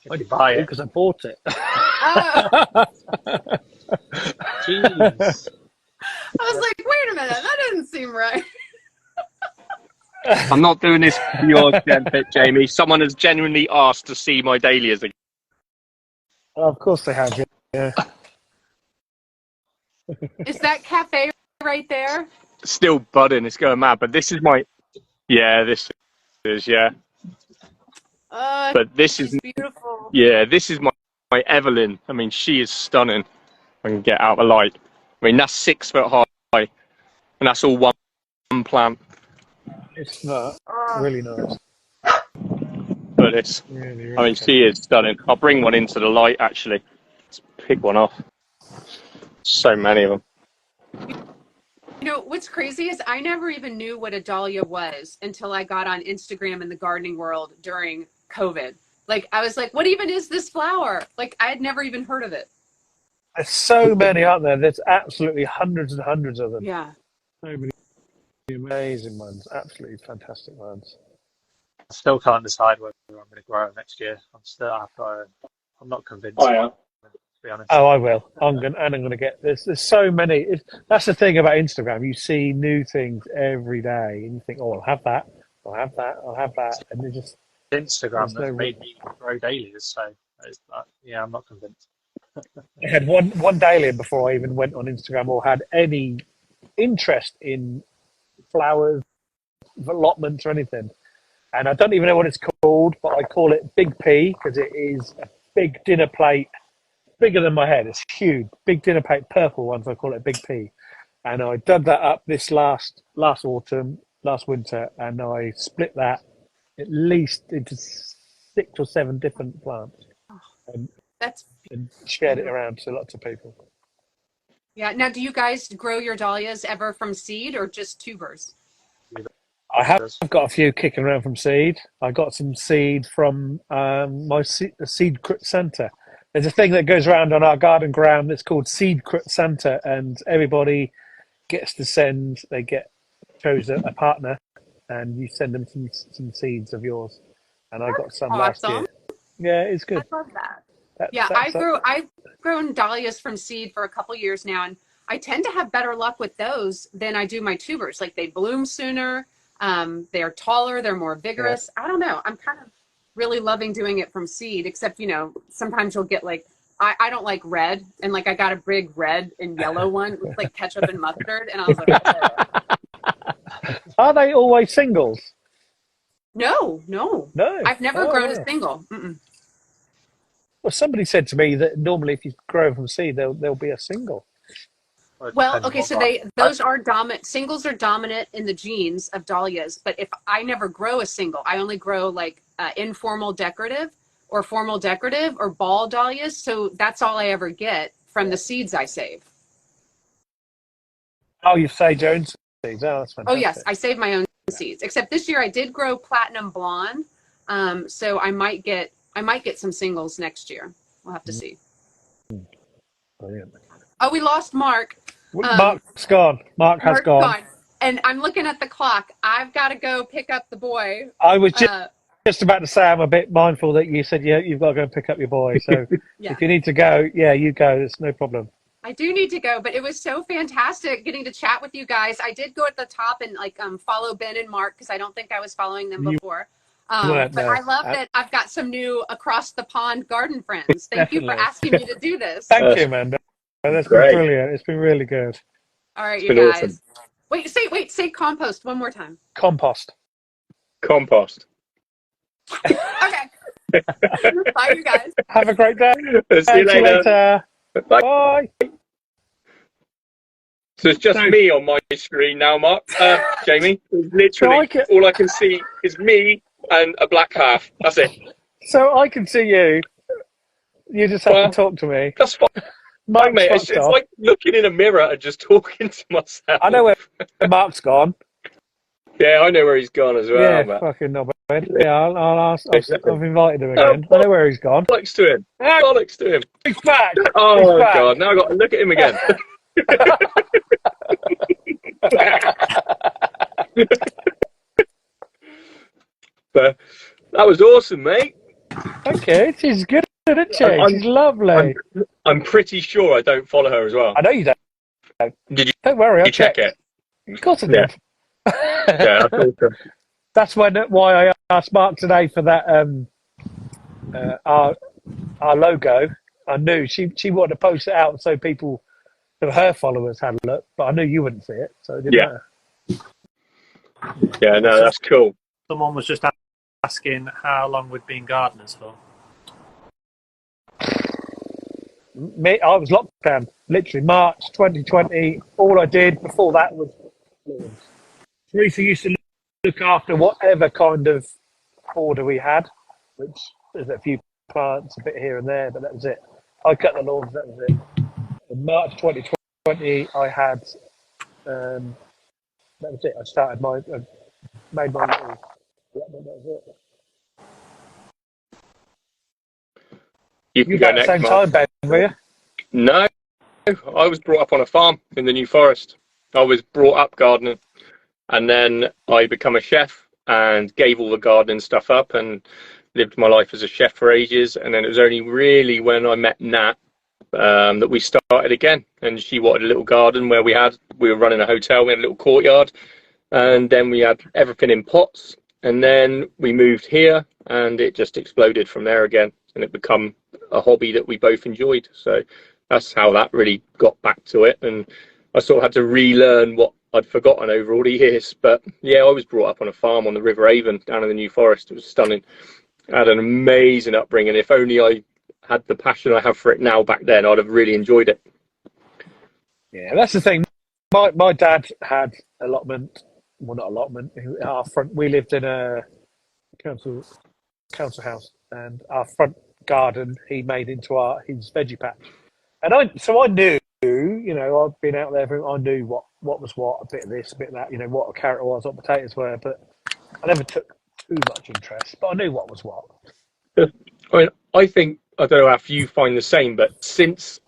If you buy it. because I bought it. Oh, Jeez. I was like, wait a minute, that doesn't seem right. I'm not doing this for your benefit, Jamie. Someone has genuinely asked to see my dahlias again. Oh, of course they have. Yeah. Is that cafe right there? Still budding. It's going mad. But this is my. Yeah, this is But this is she's beautiful. this is my Evelyn. I mean, she is stunning. I can get out the light. I mean, that's 6 foot high, and that's all one plant. It's not really nice. But it's. Really, really I mean, she is stunning. I'll bring one into the light. Actually, let's pick one off. So many of them. You know, what's crazy is I never even knew what a dahlia was until I got on Instagram in the gardening world during COVID. Like, I was like, what even is this flower? Like, I had never even heard of it. There's so many, aren't there? There's absolutely hundreds and hundreds of them. Yeah. So many amazing ones. Absolutely fantastic ones. I still can't decide whether I'm going to grow it next year. I'm not convinced. Oh, yeah. To be honest. Oh, I will. I'm gonna get this. There's so many. That's the thing about Instagram. You see new things every day, and you think, "Oh, I'll have that. I'll have that. I'll have that," and they just Instagram There's no that's made me grow dahlias, so yeah, I'm not convinced. I had one dahlia before I even went on Instagram or had any interest in flowers, allotments, or anything. And I don't even know what it's called, but I call it Big P because it is a big dinner plate, bigger than my head. It's huge, big dinner plate, purple one. So I call it Big P. And I dug that up this last winter, and I split that at least into 6 or 7 different plants, and shared it around to lots of people. Yeah. Now, do you guys grow your dahlias ever from seed or just tubers? I have got a few kicking around from seed. I got some seed from my Seed Crit Centre. There's a thing that goes around on our garden ground that's called Seed Crit Centre, and everybody gets to send. They chose a partner, and you send them some seeds of yours. And I got some last year. Yeah, it's good. I love that. I've grown dahlias from seed for a couple years now, and I tend to have better luck with those than I do my tubers. Like, they bloom sooner. They're taller. They're more vigorous. Yeah. I don't know. I'm kind of really loving doing it from seed, except, sometimes you'll get like, I don't like red. And like, I got a big red and yellow one with like ketchup and mustard. And I was like, oh. Are they always singles? No. I've never grown a single. Mm-mm. Well, somebody said to me that normally if you grow from seed, there'll be a single. Well, okay, so those are dominant. Singles are dominant in the genes of dahlias, but if I never grow a single, I only grow like informal decorative or formal decorative or ball dahlias. So that's all I ever get from the seeds I save. Oh, you save your own seeds. Oh, that's fantastic. Oh, yes, I save my own seeds. Except this year I did grow platinum blonde, so I might get some singles next year. We'll have to see. Brilliant. Oh, we lost Mark. Mark's gone. Mark's gone. And I'm looking at the clock. I've got to go pick up the boy. I was just about to say I'm a bit mindful that you said you've got to go and pick up your boy. So yeah. If you need to go, you go. It's no problem. I do need to go, but it was so fantastic getting to chat with you guys. I did go at the top and follow Ben and Mark because I don't think I was following them before. But I love that I've got some new across the pond garden friends. Thank you for asking me to do this. Thank you, Amanda. That's been brilliant. It's been really good. All right, you guys. Awesome. Say compost one more time. Compost. Okay. Bye, you guys. Have a great day. See you later. Bye. So it's just me on my screen now, Mark. Jamie, literally all I can see is me and a black half. That's it. So I can see you. You just have to talk to me. That's fine, mate. It's like looking in a mirror and just talking to myself. I know where Mark's gone. Yeah, I know where he's gone as well. Yeah, Matt. fucking knobhead. Yeah, I'll ask. I've invited him again. I know where he's gone. Bollocks to him. Bollocks to him. He's back. Oh, he's back. God. Now I've got to look at him again. But that was awesome, mate. Thank you. She's good, isn't she? She's lovely. I'm pretty sure I don't follow her as well. I know you don't. Did you? Don't worry. I'll check it? Of course I did. Yeah, that's why I asked Mark today for that our logo. I knew she wanted to post it out so people, so her followers had a look, but I knew you wouldn't see it, so it didn't matter. Yeah, no, that's cool. Someone was just asking how long we'd been gardeners for. Me, I was locked down, literally March 2020. All I did before that was Teresa used to look after whatever kind of order we had, which there's a few plants, a bit here and there, but that was it. I cut the lawns, that was it. In March 2020, I had, that was it. I started made my little, that was it. You were at the same time, Ben, were you? No, I was brought up on a farm in the New Forest. I was brought up gardening, and then I become a chef and gave all the gardening stuff up and lived my life as a chef for ages. And then it was only really when I met Nat that we started again. And she wanted a little garden where we were running a hotel, we had a little courtyard, and then we had everything in pots. And then we moved here, and it just exploded from there again, and it become a hobby that we both enjoyed. So that's how that really got back to it. And I sort of had to relearn what I'd forgotten over all the years. But yeah, I was brought up on a farm on the River Avon down in the New Forest. It was stunning. I had an amazing upbringing. If only I had the passion I have for it now back then, I'd have really enjoyed it. Yeah, that's the thing. My dad had allotment. Well, not allotment. Our front. We lived in a council house, and our front garden he made into his veggie patch. And I knew, you know, I've been out there. I knew what was what, a bit of this, a bit of that. You know, what a carrot was, what potatoes were, but I never took too much interest. But I knew what was what. I mean, I think, I don't know if you find the same, but since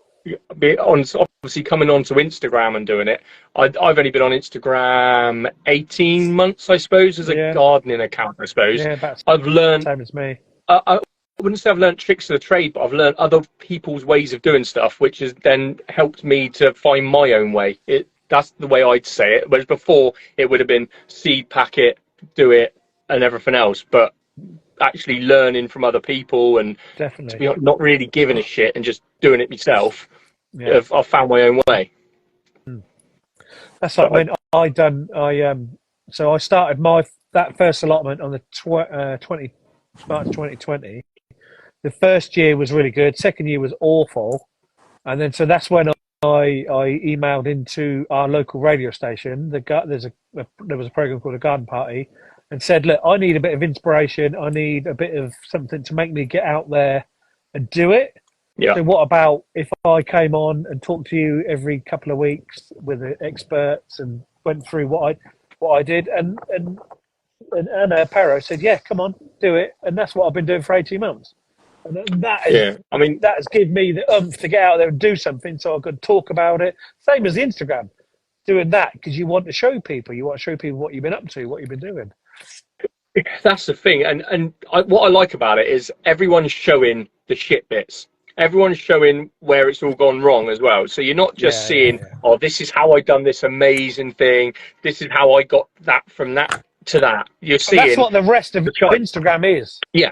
obviously coming onto Instagram and doing it, I've only been on Instagram 18 months, I suppose, as a gardening account, I suppose. Yeah, I've learned, same as me. I wouldn't say I've learned tricks of the trade, but I've learned other people's ways of doing stuff, which has then helped me to find my own way. That's the way I'd say it. Whereas before, it would have been seed packet, do it, and everything else. But actually learning from other people and definitely not really giving a shit and just doing it myself, I've found my own way. That's what I mean. So I started that first allotment on the March 2020. The first year was really good. Second year was awful, and then so that's when I emailed into our local radio station. There was a program called a Garden Party, and said, look, I need a bit of inspiration. I need a bit of something to make me get out there and do it. Yeah. So what about if I came on and talked to you every couple of weeks with the experts and went through what I did, and Anna Perro said, yeah, come on, do it. And that's what I've been doing for 18 months. And that has given me the oomph to get out there and do something so I could talk about it. Same as Instagram, doing that because you want to show people. You want to show people what you've been up to, what you've been doing. That's the thing. And what I like about it is everyone's showing the shit bits. Everyone's showing where it's all gone wrong as well. So you're not just seeing, oh, this is how I done this amazing thing. This is how I got that from that to that. You're seeing. That's what the rest of Instagram is. Yeah,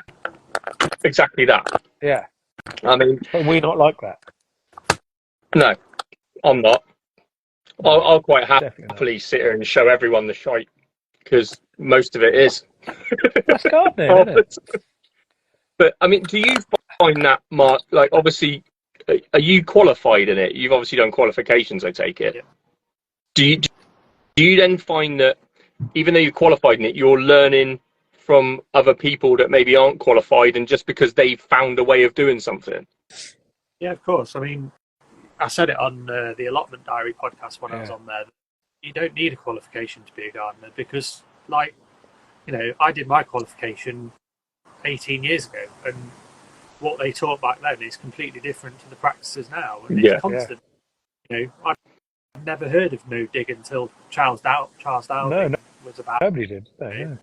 exactly that. Yeah. I mean, but we're not like that. No, I'm not. I'll quite happily sit here and show everyone the shite because most of it is. That's gardening, isn't it? But I mean, do you find that, Mark? Like, obviously, are you qualified in it? You've obviously done qualifications, I take it. Do you then find that even though you're qualified in it, you're learning from other people that maybe aren't qualified, and just because they've found a way of doing something? Yeah, of course. I mean, I said it on the Allotment Diary podcast when I was on there. You don't need a qualification to be a gardener because, like, you know, I did my qualification 18 years ago, and what they taught back then is completely different to the practices now. And it's constant. You know, I've never heard of no dig until Charles Dowding was about. Nobody did. No.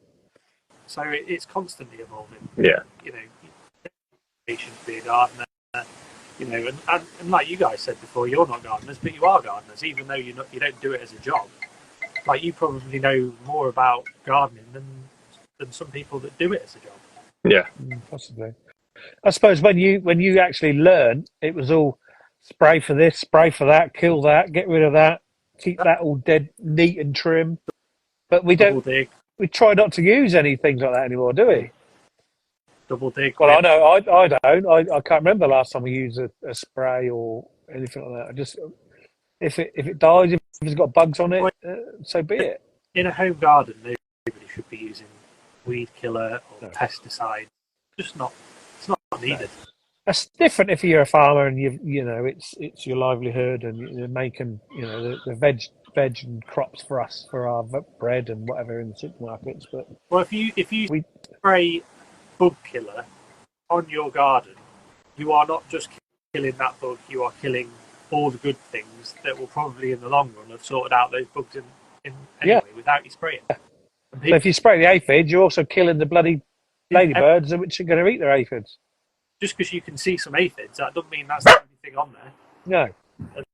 So it's constantly evolving. Yeah. You know, qualification to be a gardener. You know, and like you guys said before, you're not gardeners, but you are gardeners, even though you don't do it as a job. Like, you probably know more about gardening than some people that do it as a job. Yeah, possibly. I suppose when you actually learn, it was all spray for this, spray for that, kill that, get rid of that, keep that all dead, neat and trim. But we don't. We try not to use any things like that anymore, do we? Double dig. Well, I know I don't. I can't remember the last time we used a spray or anything like that. I just if it dies, if it's got bugs on it, so be it. In a home garden, nobody should be using weed killer or pesticide. It's not needed. No. That's different if you're a farmer and you know it's your livelihood and you're making the veg and crops for us for our bread and whatever in the supermarkets. But if you spray bug killer on your garden, you are not just killing that bug, you are killing all the good things that will probably in the long run have sorted out those bugs in anyway without you spraying. So if you spray the aphids, you're also killing the bloody ladybirds which are going to eat their aphids. Just because you can see some aphids, that doesn't mean that's the only thing on there. No.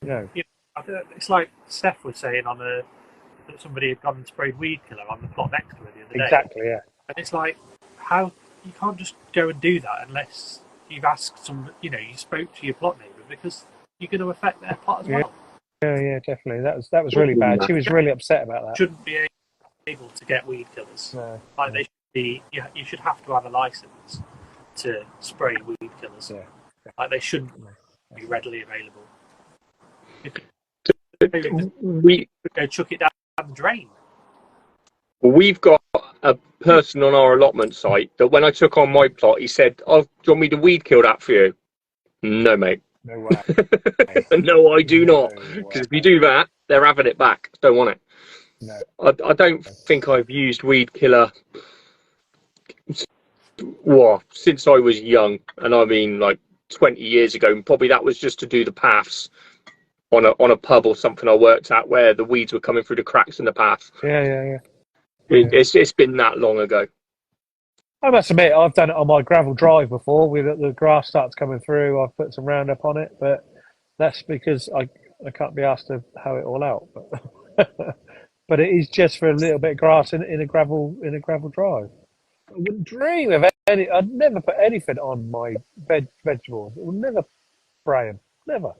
You know, it's like Steph was saying that somebody had gone and sprayed weed killer on the plot next to her the other day. Exactly, yeah. And it's like, how you can't just go and do that unless you've asked you spoke to your plot neighbour, because you're going to affect their plot as well. Yeah, definitely. That was really bad. She was really upset about that. Shouldn't be able to get weed killers. No. Like they should be. You should have to have a license to spray weed killers. Yeah. Like they shouldn't be readily available. We go chuck it down the drain. We've got a person on our allotment site that when I took on my plot, he said, "Oh, do you want me to weed kill that for you?" No, mate. No way. No, I do not. Because if you do that, they're having it back. Don't want it. No. I don't think I've used weed killer since I was young, and I mean like 20 years ago. And probably that was just to do the paths on a pub or something I worked at where the weeds were coming through the cracks in the path. Yeah. It's been that long ago. I must admit, I've done it on my gravel drive before. With the grass starts coming through, I've put some Roundup on it, but that's because I can't be asked to hoe it all out. But it is just for a little bit of grass in a gravel drive. I wouldn't dream of any. I'd never put anything on my vegetables. It would never spray them. Never.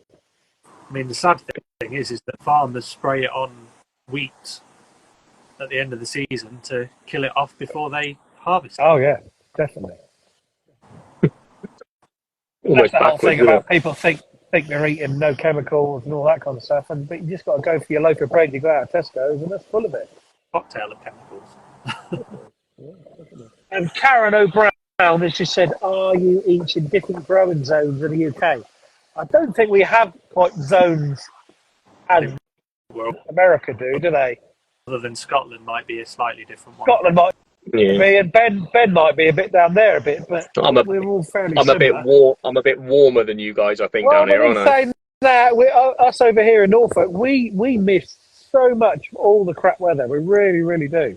I mean, the sad thing is that farmers spray it on wheat at the end of the season to kill it off before they harvest. Oh yeah, definitely. Almost That's the whole thing backwards, about people think they're eating no chemicals and all that kind of stuff, but you just got to go for your loaf of bread. You go out of Tesco's and that's full of it. Cocktail of chemicals. And Karen O'Brien has just said, "Are you each in different growing zones in the UK?" I don't think we have quite zones as America do they? Other than Scotland might be a slightly different one. Scotland might be, and Ben might be a bit down there but we're all fairly similar. I'm a bit warmer than you guys, I think, down here, aren't I? Saying that, us over here in Norfolk, we miss so much all the crap weather. We really, really do.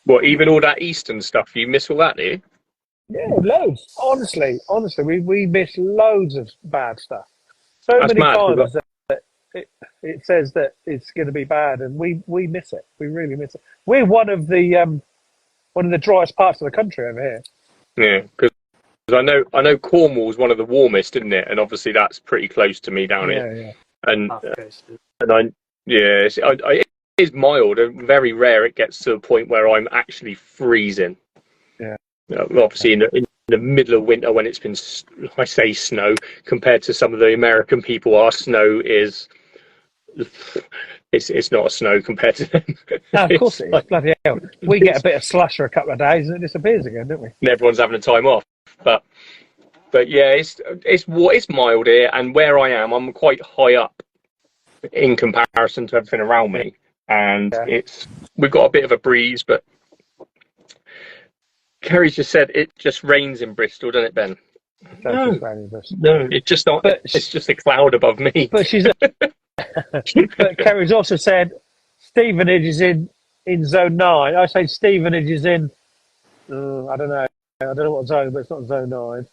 Well, even all that eastern stuff, you miss all that, do you? Yeah, loads. Honestly, we miss loads of bad stuff. So That's many mad, times that it says that it's going to be bad, and we miss it. We really miss it. We're one of the driest parts of the country over here. Yeah, because I know Cornwall's one of the warmest, isn't it? And obviously that's pretty close to me down here. Yeah. And it is mild, and very rare it gets to the point where I'm actually freezing. Yeah. Obviously in the middle of winter when it's been, I say snow, compared to some of the American people, our snow it's it's not a snow compared to them. No, of course It's it is. like- Bloody hell. We get a bit of slush for a couple of days and it disappears again, don't we? and everyone's having a time off. But yeah, it's mild here, and where I am, I'm quite high up in comparison to everything around me, and Yeah. we've got a bit of a breeze. But Kerry's just said it just rains in Bristol, doesn't it, Ben? No. No, it's just not. But It's just a cloud above me. But but Kerry's also said Stevenage is in zone 9. I say Stevenage is in. I don't know. I don't know what zone, but it's not zone 9.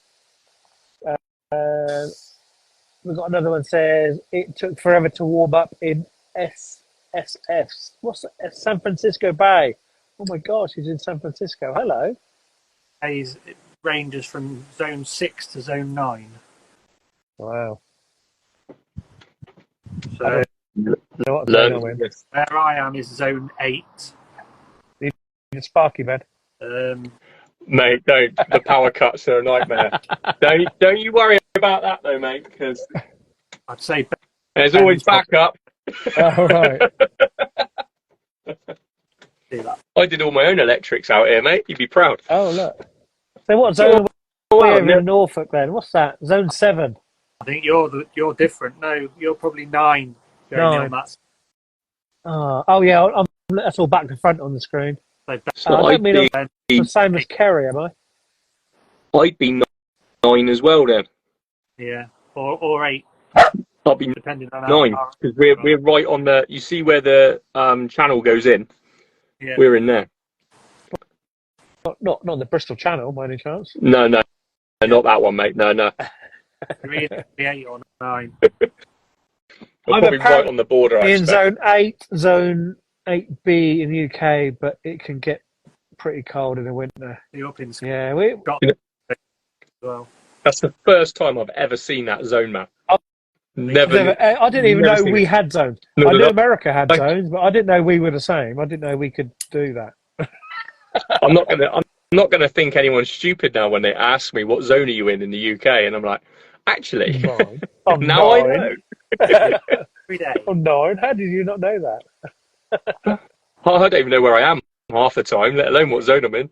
We've got another one says it took forever to warm up in SSF. What's that? San Francisco Bay? Oh my gosh, he's in San Francisco. Hello. It ranges from zone 6 to zone 9. Wow. So You know what zone I'm in? where I am is zone 8. It's Sparky, man. Mate, don't. The power cuts are a nightmare. Don't you worry about that though, mate, because I'd say there's always backup. Oh, right. do that. I did all my own electrics out here, mate. You'd be proud. Oh, look. So what zone are we over in Norfolk then? What's that? Zone 7. I think you're different. No, you're probably 9. Nine. That's Oh yeah, that's all back to front on the screen. So I don't mean then. I'm the same as Kerry, am I? I'd be 9 as well then. Yeah, or 8, I'll be depending on 9 how. because we're right on the. You see where the channel goes in? Yeah. We're in there. Not the Bristol Channel, by any chance. No, not that one, mate. No. You're either 8 or 9. We're I'm probably right on the border. I in expect. zone 8, zone 8B in the UK, but it can get pretty cold in the winter. You're up in Yeah, we. Scotland as well. That's the first time I've ever seen that zone map. Oh, Never. I didn't even never know seen we it. had zones. No, I knew no. America had Like- zones, but I didn't know we were the same. I didn't know we could do that. I'm not gonna think anyone's stupid now when they ask me what zone are you in the UK, and I'm like, actually, Nine. I'm now I 9. know. Every day. I'm 9. How did you not know that? I don't even know where I am half the time, let alone what zone I'm in.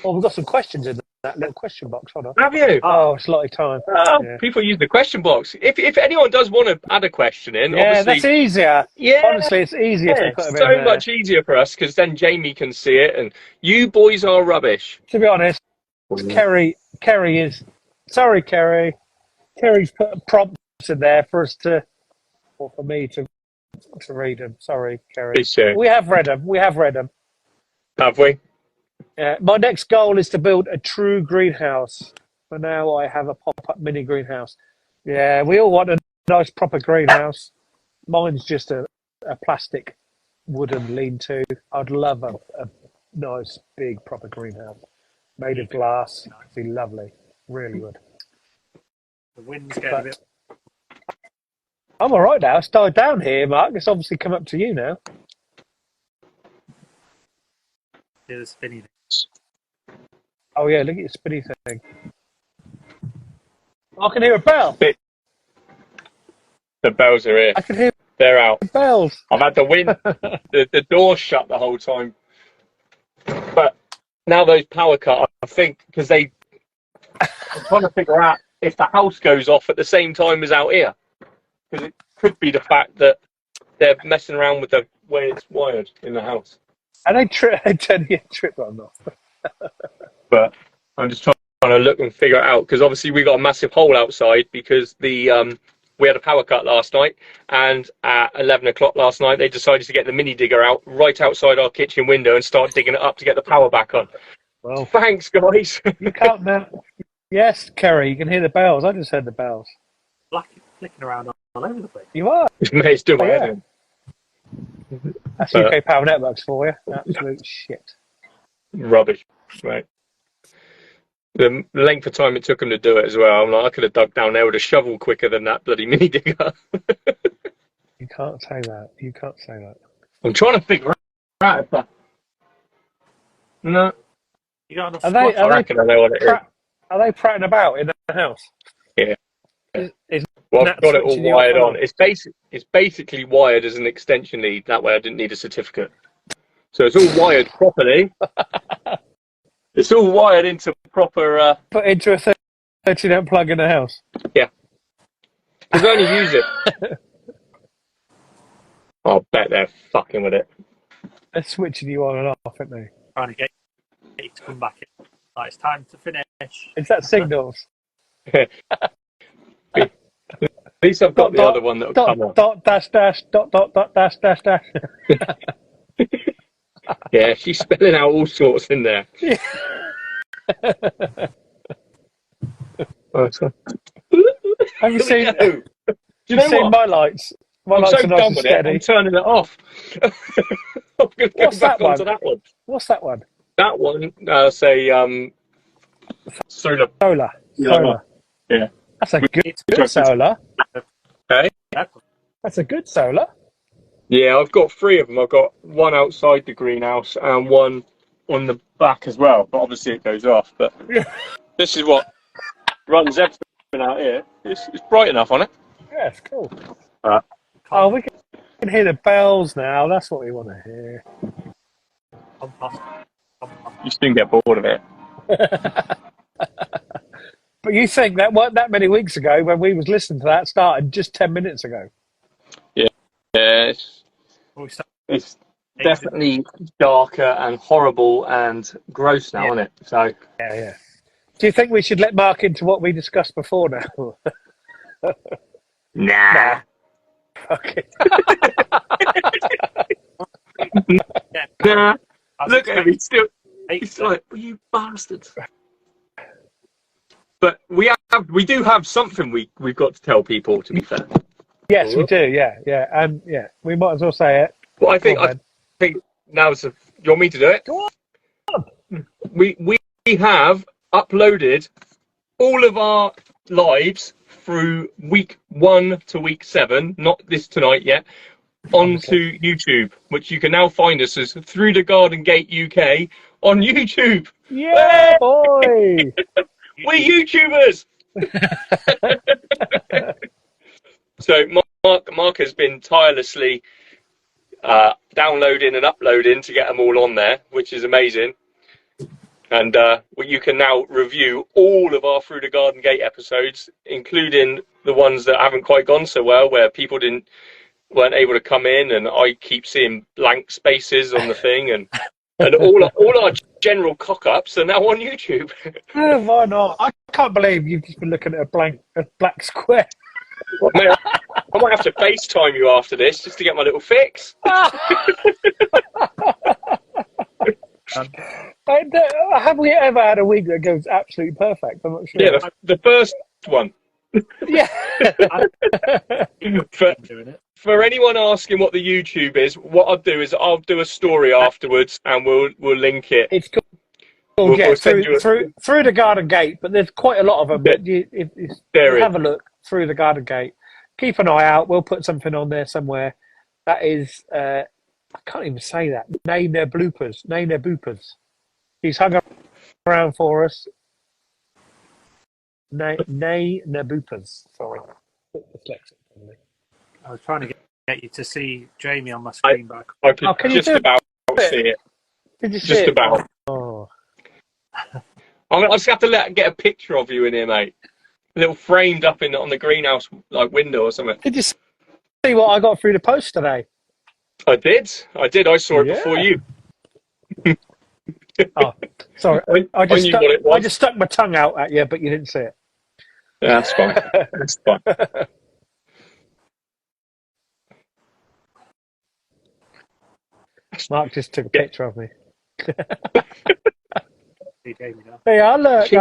Well, we've got some questions in that little question box. Hold on. Have you? Oh, it's lotty time. Yeah. People use the question box. If anyone does want to add a question in, Yeah, obviously, that's easier. yeah, Honestly, it's easier to put them it's in so there. much easier for us because then Jamie can see it, and you boys are rubbish. To be honest, Kerry is. Sorry, Kerry. Kerry's put prompts in there for us to, or for me to read them. Sorry, Kerry. Please do. We have read them. Have we? My next goal is to build a true greenhouse. For now, I have a pop-up mini greenhouse. Yeah, we all want a nice proper greenhouse. Mine's just a plastic wooden lean-to. I'd love a nice big proper greenhouse made of glass. It'd be lovely. Really would. The wind's getting a bit. I'm all right now. It's died down here, Mark. It's obviously come up to you now. Spinny. Oh yeah, look at your spinny thing. I can hear a bell. The bells are here. I can hear They're out. bells. I've had the wind, the door shut the whole time. But now those power cut, I think, because I'm trying to figure out if the house goes off at the same time as out here. Because it could be the fact that they're messing around with the way it's wired in the house. And I turn your trip on off. But I'm just trying to look and figure it out because obviously we got a massive hole outside because we had a power cut last night, and at 11 o'clock last night they decided to get the mini digger out right outside our kitchen window and start digging it up to get the power back on. Well, Thanks, guys. you can't now. Yes, Kerry, you can hear the bells. I just heard the bells. Flicking around all over the place. You are. Mate, it's doing my Yeah. head in. That's UK Power Networks for you. Absolute shit. Rubbish, right? The length of time it took them to do it as well. I'm like, I could have dug down there with a shovel quicker than that bloody mini digger. You can't say that. You can't say that. I'm trying to figure out if that. No, You got enough Are they- I reckon I know what it is. Are they prattling about in the house? Yeah. Is Well, I've That's got it all switching you off wired and on. on. It's basically wired as an extension lead. That way I didn't need a certificate. So it's all wired properly. It's all wired into proper... Put into a 13 amp plug in the house. Yeah. Because I only use it. I bet they're fucking with it. They're switching you on and off, aren't they? Trying to get you to come back in. Like, it's time to finish. Is that signals? At least I've got the other one that'll come on. Dot dash dash dot dash dash dash. Yeah, she's spelling out all sorts in there. Have you seen? Do you know seen what? my lights? My I'm lights so are nice done and with it. steady. I'm turning it off. I'm going to go What's back that onto one? that one. What's that one? That one, say, solar. Solar. Solar. Yeah. That's a good solar. Okay. That's a good solar. Yeah, I've got 3 of them. I've got one outside the greenhouse and one on the back as well. But obviously it goes off. But this is what runs everything out here. It's bright enough on it. Yeah, it's cool. Oh, we can hear the bells now. That's what we want to hear. Compost. You soon get bored of it. But you think that weren't that many weeks ago when we was listening to that started just 10 minutes ago? Yeah, it's definitely darker and horrible and gross now, isn't it? So Yeah. Do you think we should let Mark into what we discussed before now? nah. Okay. Nah. Look at him. He's like, well, you bastards. But we do have something we've got to tell people. To be fair. Yes, we do. Yeah, and we might as well say it. Well, I think now's you want me to do it? Go on. We have uploaded all of our lives through week 1 to week 7, not this tonight yet, onto YouTube, which you can now find us as Through the Garden Gate UK on YouTube. Yeah, boy. We're YouTubers. So Mark has been tirelessly downloading and uploading to get them all on there, which is amazing. And you can now review all of our Through the Garden Gate episodes, including the ones that haven't quite gone so well, where people weren't able to come in, and I keep seeing blank spaces on the thing, and all our general cock-ups are now on YouTube. Oh, why not? I can't believe you've just been looking at a black square. I might have to FaceTime you after this just to get my little fix. Have we ever had a week that goes absolutely perfect? I'm not sure. Yeah, the first one. Yeah. For anyone asking what the YouTube is, what I'll do is I'll do a story afterwards, and we'll link it. It's cool. We'll through the Garden Gate, but there's quite a lot of them. But have a look through the Garden Gate. Keep an eye out. We'll put something on there somewhere. That is, I can't even say that. Name their bloopers. Name their boopers. He's hung around for us. Nay their boopers. Sorry. I was trying to get you to see Jamie on my screen back. I could just about see it. Did you see just it? about. Oh. I just have to get a picture of you in here, mate. A little framed up on the greenhouse window or something. Did you see what I got through the post today? I did. I saw it before you. Oh, sorry. I just stuck my tongue out at you, but you didn't see it. Yeah, that's fine. That's fine. Mark just took a picture of me. Hey, I look. See,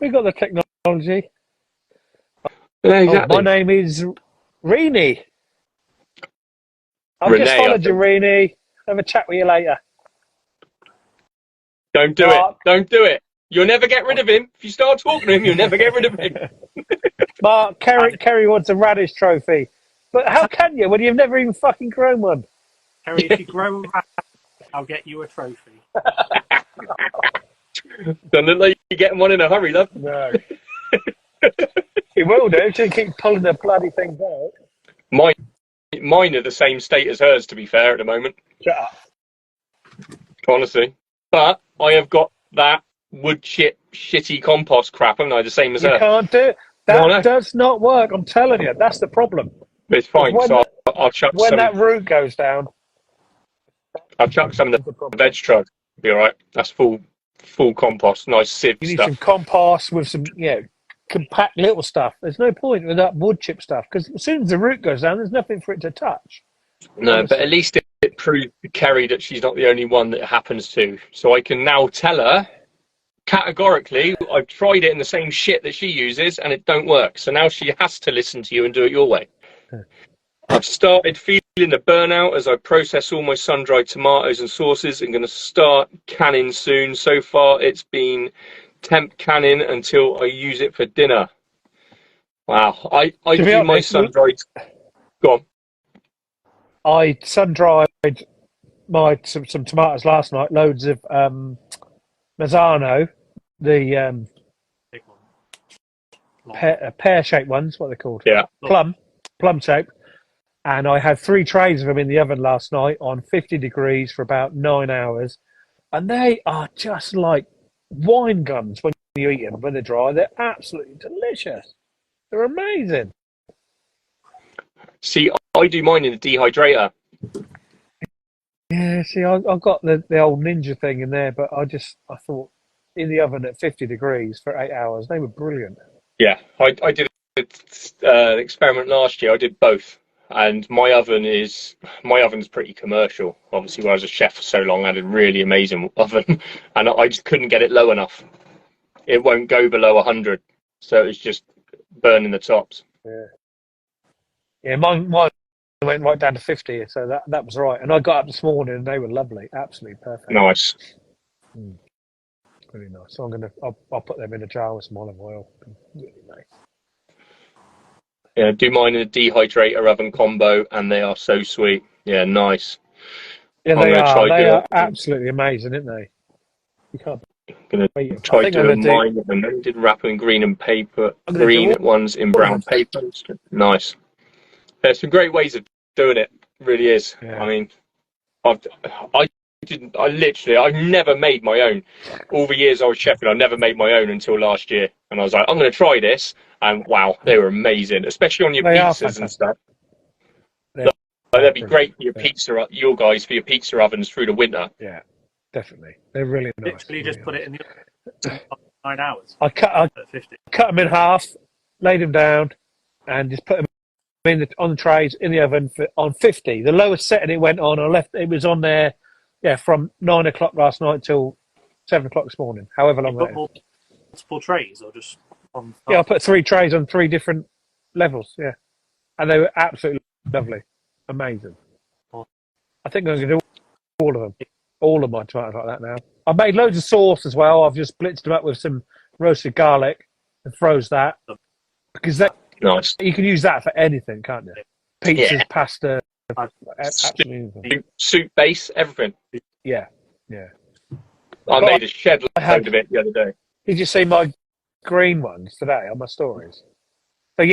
we got the technology. Yeah, exactly. My name is Reenie. I've just followed you, Reenie. Have a chat with you later. Don't do it. Don't do it. You'll never get rid of him. If you start talking to him, you'll never get rid of him. Mark, Kerry wants a radish trophy. But how can you when you've never even fucking grown one? Kerry, if you grow a radish, I'll get you a trophy. Don't look like you're getting one in a hurry, love. No. It will do. She keep pulling the bloody things out. Mine are the same state as hers, to be fair, at the moment. Shut up. Honestly. But I have got that wood chip shitty compost crap, haven't I? The same as You her. can't do it. That does not work. I'm telling you. That's the problem. But it's fine. So I'll chuck when some. That root goes down. I'll chuck some in the veg truck. Be all right. That's full compost. Nice sieve You need stuff. some compost with some, compact little stuff. There's no point with that wood chip stuff because as soon as the root goes down, there's nothing for it to touch. No, Honestly. but at least it proved to Kerry that she's not the only one that it happens to. So I can now tell her categorically, I've tried it in the same shit that she uses and it don't work. So now she has to listen to you and do it your way. I've started feeling the burnout as I process all my sun-dried tomatoes and sauces. I'm going to start canning soon. So far, it's been temp canning until I use it for dinner. Wow. I do my sun-dried... Go on. I sun-dried some tomatoes last night, loads of Mazzano, the Big one. pear-shaped ones, what are they called? Yeah. Plum shape. And I had 3 trays of them in the oven last night on 50 degrees for about 9 hours. And they are just like wine guns when you eat them, when they're dry. They're absolutely delicious. They're amazing. See, I do mine in the dehydrator. Yeah, see, I've got the old Ninja thing in there, but I thought in the oven at 50 degrees for 8 hours, they were brilliant. Yeah, I did an experiment last year. I did both. And my oven's pretty commercial. Obviously, when I was a chef for so long, I had a really amazing oven, and I just couldn't get it low enough. It won't go below 100, so it's just burning the tops. Yeah, mine went right down to 50, so that was right. And I got up this morning, and they were lovely, absolutely perfect. Nice. Really nice. So I'll put them in a jar with some olive oil. Really nice. Yeah, do mine in a dehydrator oven combo, and they are so sweet. Yeah, nice. Yeah, they are absolutely amazing, aren't they? You can't. I'm going to try doing mine, and then did wrap them in green and paper, green ones in brown paper. Nice. There's some great ways of doing it. Really is. Yeah. I mean, I've never made my own. All the years I was chefing, I never made my own until last year. And I was like, I'm going to try this. And wow, they were amazing, especially on your pizzas and stuff. They'd be great for your pizza, your guys, for your pizza ovens through the winter. Yeah, definitely. They're really nice. Literally just put it in the oven 9 hours. I cut them in half, laid them down, and just put them on the trays in the oven on 50. The lowest setting it went on, it was on there, from 9 o'clock last night till 7 o'clock this morning. However long that is. Multiple trays or just on? Yeah, I put 3 trays on 3 different levels. Yeah, and they were absolutely lovely, amazing. I think I'm going to do all of them, all of my tomatoes like that now. I've made loads of sauce as well. I've just blitzed them up with some roasted garlic and froze that because nice. You can use that for anything, can't you? Pizzas, pasta, soup base, everything. Yeah. I made a shed load of it the other day. Did you see my green ones today on my stories? So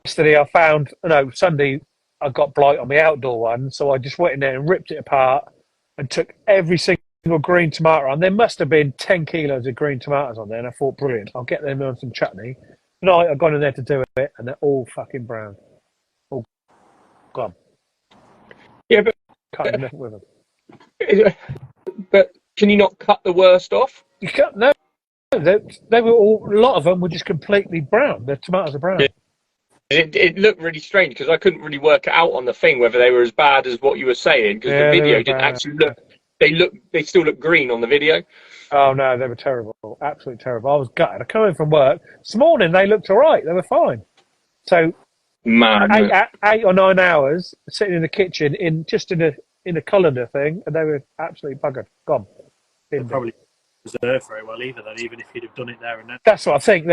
yesterday I found, Sunday I got blight on the outdoor one, so I just went in there and ripped it apart and took every single green tomato on. There must have been 10 kilos of green tomatoes on there, and I thought, brilliant, I'll get them on some chutney. Tonight I've gone in there to do it, and they're all fucking brown. All gone. Yeah, but can't do nothing with them. But can you not cut the worst off? You can't. No, they were all. A lot of them were just completely brown. The tomatoes are brown. Yeah. It looked really strange because I couldn't really work it out on the thing whether they were as bad as what you were saying because the video didn't actually look. They still look green on the video. Oh no, they were terrible, absolutely terrible. I was gutted. I come in from work this morning. They looked all right. They were fine. So, 8 or 9 hours sitting in the kitchen in a colander thing, and they were absolutely buggered, gone. They probably preserved very well either. Then, even if you'd have done it there and then. That's what I think.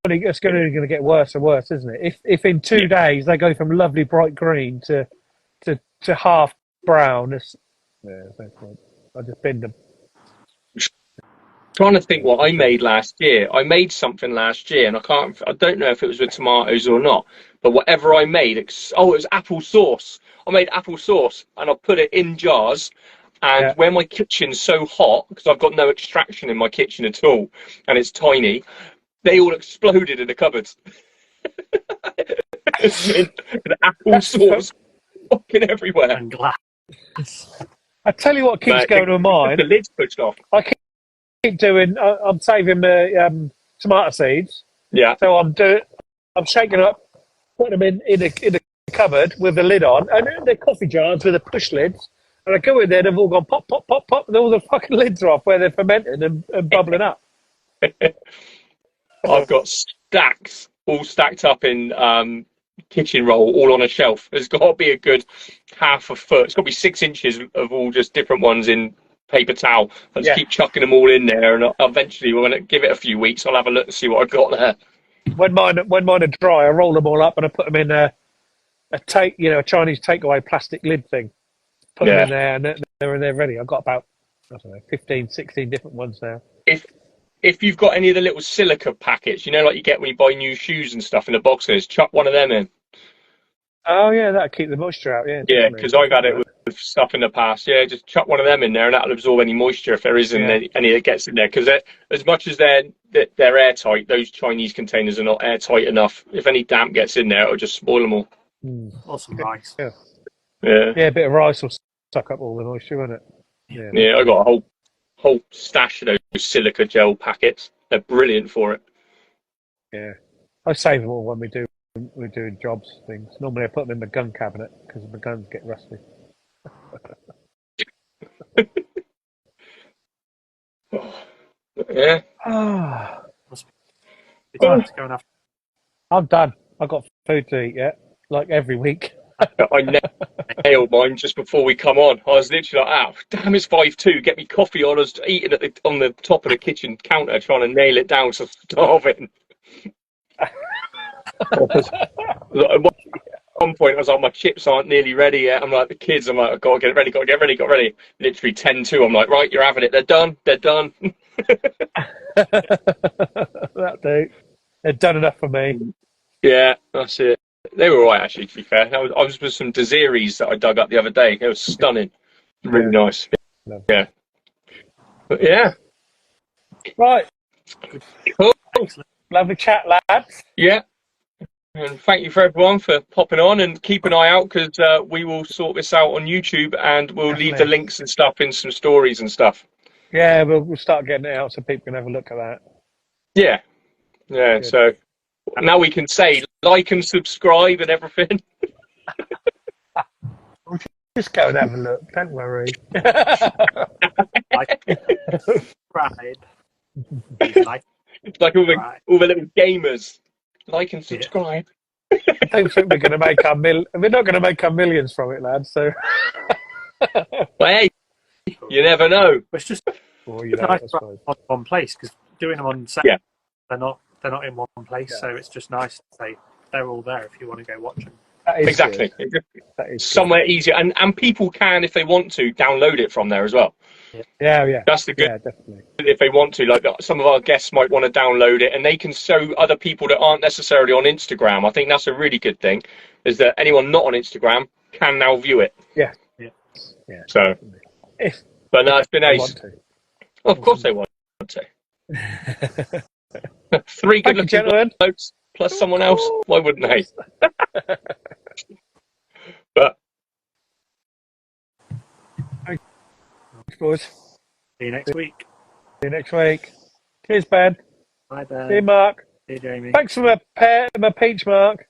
It's going to get worse and worse, isn't it? If in 2 days they go from lovely bright green to half brown, there's no point. I just binned them. Trying to think what I made last year. I made something last year, and I don't know if it was with tomatoes or not. But whatever I made, it was apple sauce. I made apple sauce, and I put it in jars. And where my kitchen's so hot, because I've got no extraction in my kitchen at all, and it's tiny, they all exploded in the cupboards. and apple sauce fucking everywhere. And glass. I tell you what keeps going on mine. The lid's pushed off. I keep doing. I'm saving the tomato seeds. Yeah. So I'm shaking up, putting them in a cupboard with the lid on, and they're coffee jars with the push lids. And I go in there, they've all gone pop, pop, pop, pop, and all the fucking lids are off where they're fermenting and bubbling up. I've got stacks all stacked up in kitchen roll, all on a shelf. There's got to be a good half a foot. It's got to be 6 inches of all just different ones in paper towel. I just keep chucking them all in there, and eventually, when I give it a few weeks, I'll have a look and see what I've got there. When mine are dry, I roll them all up and I put them in a Chinese takeaway plastic lid thing. Put them in there, and they're ready. I've got about, I don't know, 15, 16 different ones now. If you've got any of the little silica packets, like you get when you buy new shoes and stuff in the boxes, chuck one of them in. Oh yeah, that'll keep the moisture out. Yeah, because I've had it with stuff in the past. Yeah, just chuck one of them in there, and that'll absorb any moisture if there isn't any that gets in there. Because as much as they're airtight, those Chinese containers are not airtight enough. If any damp gets in there, it'll just spoil them all. Or some rice. Yeah, a bit of rice will suck up all the moisture, won't it? Yeah, I got a whole stash of those silica gel packets. They're brilliant for it. Yeah, I save them all when we're doing jobs things. Normally I put them in the gun cabinet because my guns get rusty. Yeah. It's time to go and have. I'm done. I've got food to eat yet, like every week. I nailed mine just before we come on. I was literally like, damn, it's 5:02. Get me coffee on. I was eating on the top of the kitchen counter, trying to nail it down so starving. At one point, I was like, my chips aren't nearly ready yet. I'm like, the kids, I'm like, I've got to get ready. Literally 10:02. I'm like, right, you're having it. They're done. That do. They're done enough for me. Yeah, that's it. They were all right, actually, to be fair. I was with some Desirees that I dug up the other day. They were stunning. Really nice. Yeah. But yeah. Right. Cool. Lovely chat, lads. Yeah. And thank you for everyone for popping on, and keep an eye out because we will sort this out on YouTube, and we'll leave the links and stuff in some stories and stuff. Yeah, we'll start getting it out so people can have a look at that. Yeah. Yeah, good. So now we can say like and subscribe and everything. Just go and have a look, don't worry. It's like all the little gamers. Like and subscribe. I don't think we're going to make we're not going to make our millions from it, lads. So, but hey, you never know. It's just nice on one place because doing them on set, they're not in one place. So it's just nice to say they're all there if you want to go watch them. Exactly. That is somewhere easier, and people can, if they want to, download it from there as well. Yeah. That's the good. Yeah, definitely. If they want to, like some of our guests might want to download it, and they can show other people that aren't necessarily on Instagram. I think that's a really good thing, is that anyone not on Instagram can now view it. Yeah. So, but no, it's been ace. Of course they want to. 3 good-looking gentlemen blokes plus someone else. Why wouldn't they? But. Boys. See you next week. See you next week. Cheers, Ben. Bye, Ben. See you, Mark. See you, Jamie. Thanks for my peach, Mark.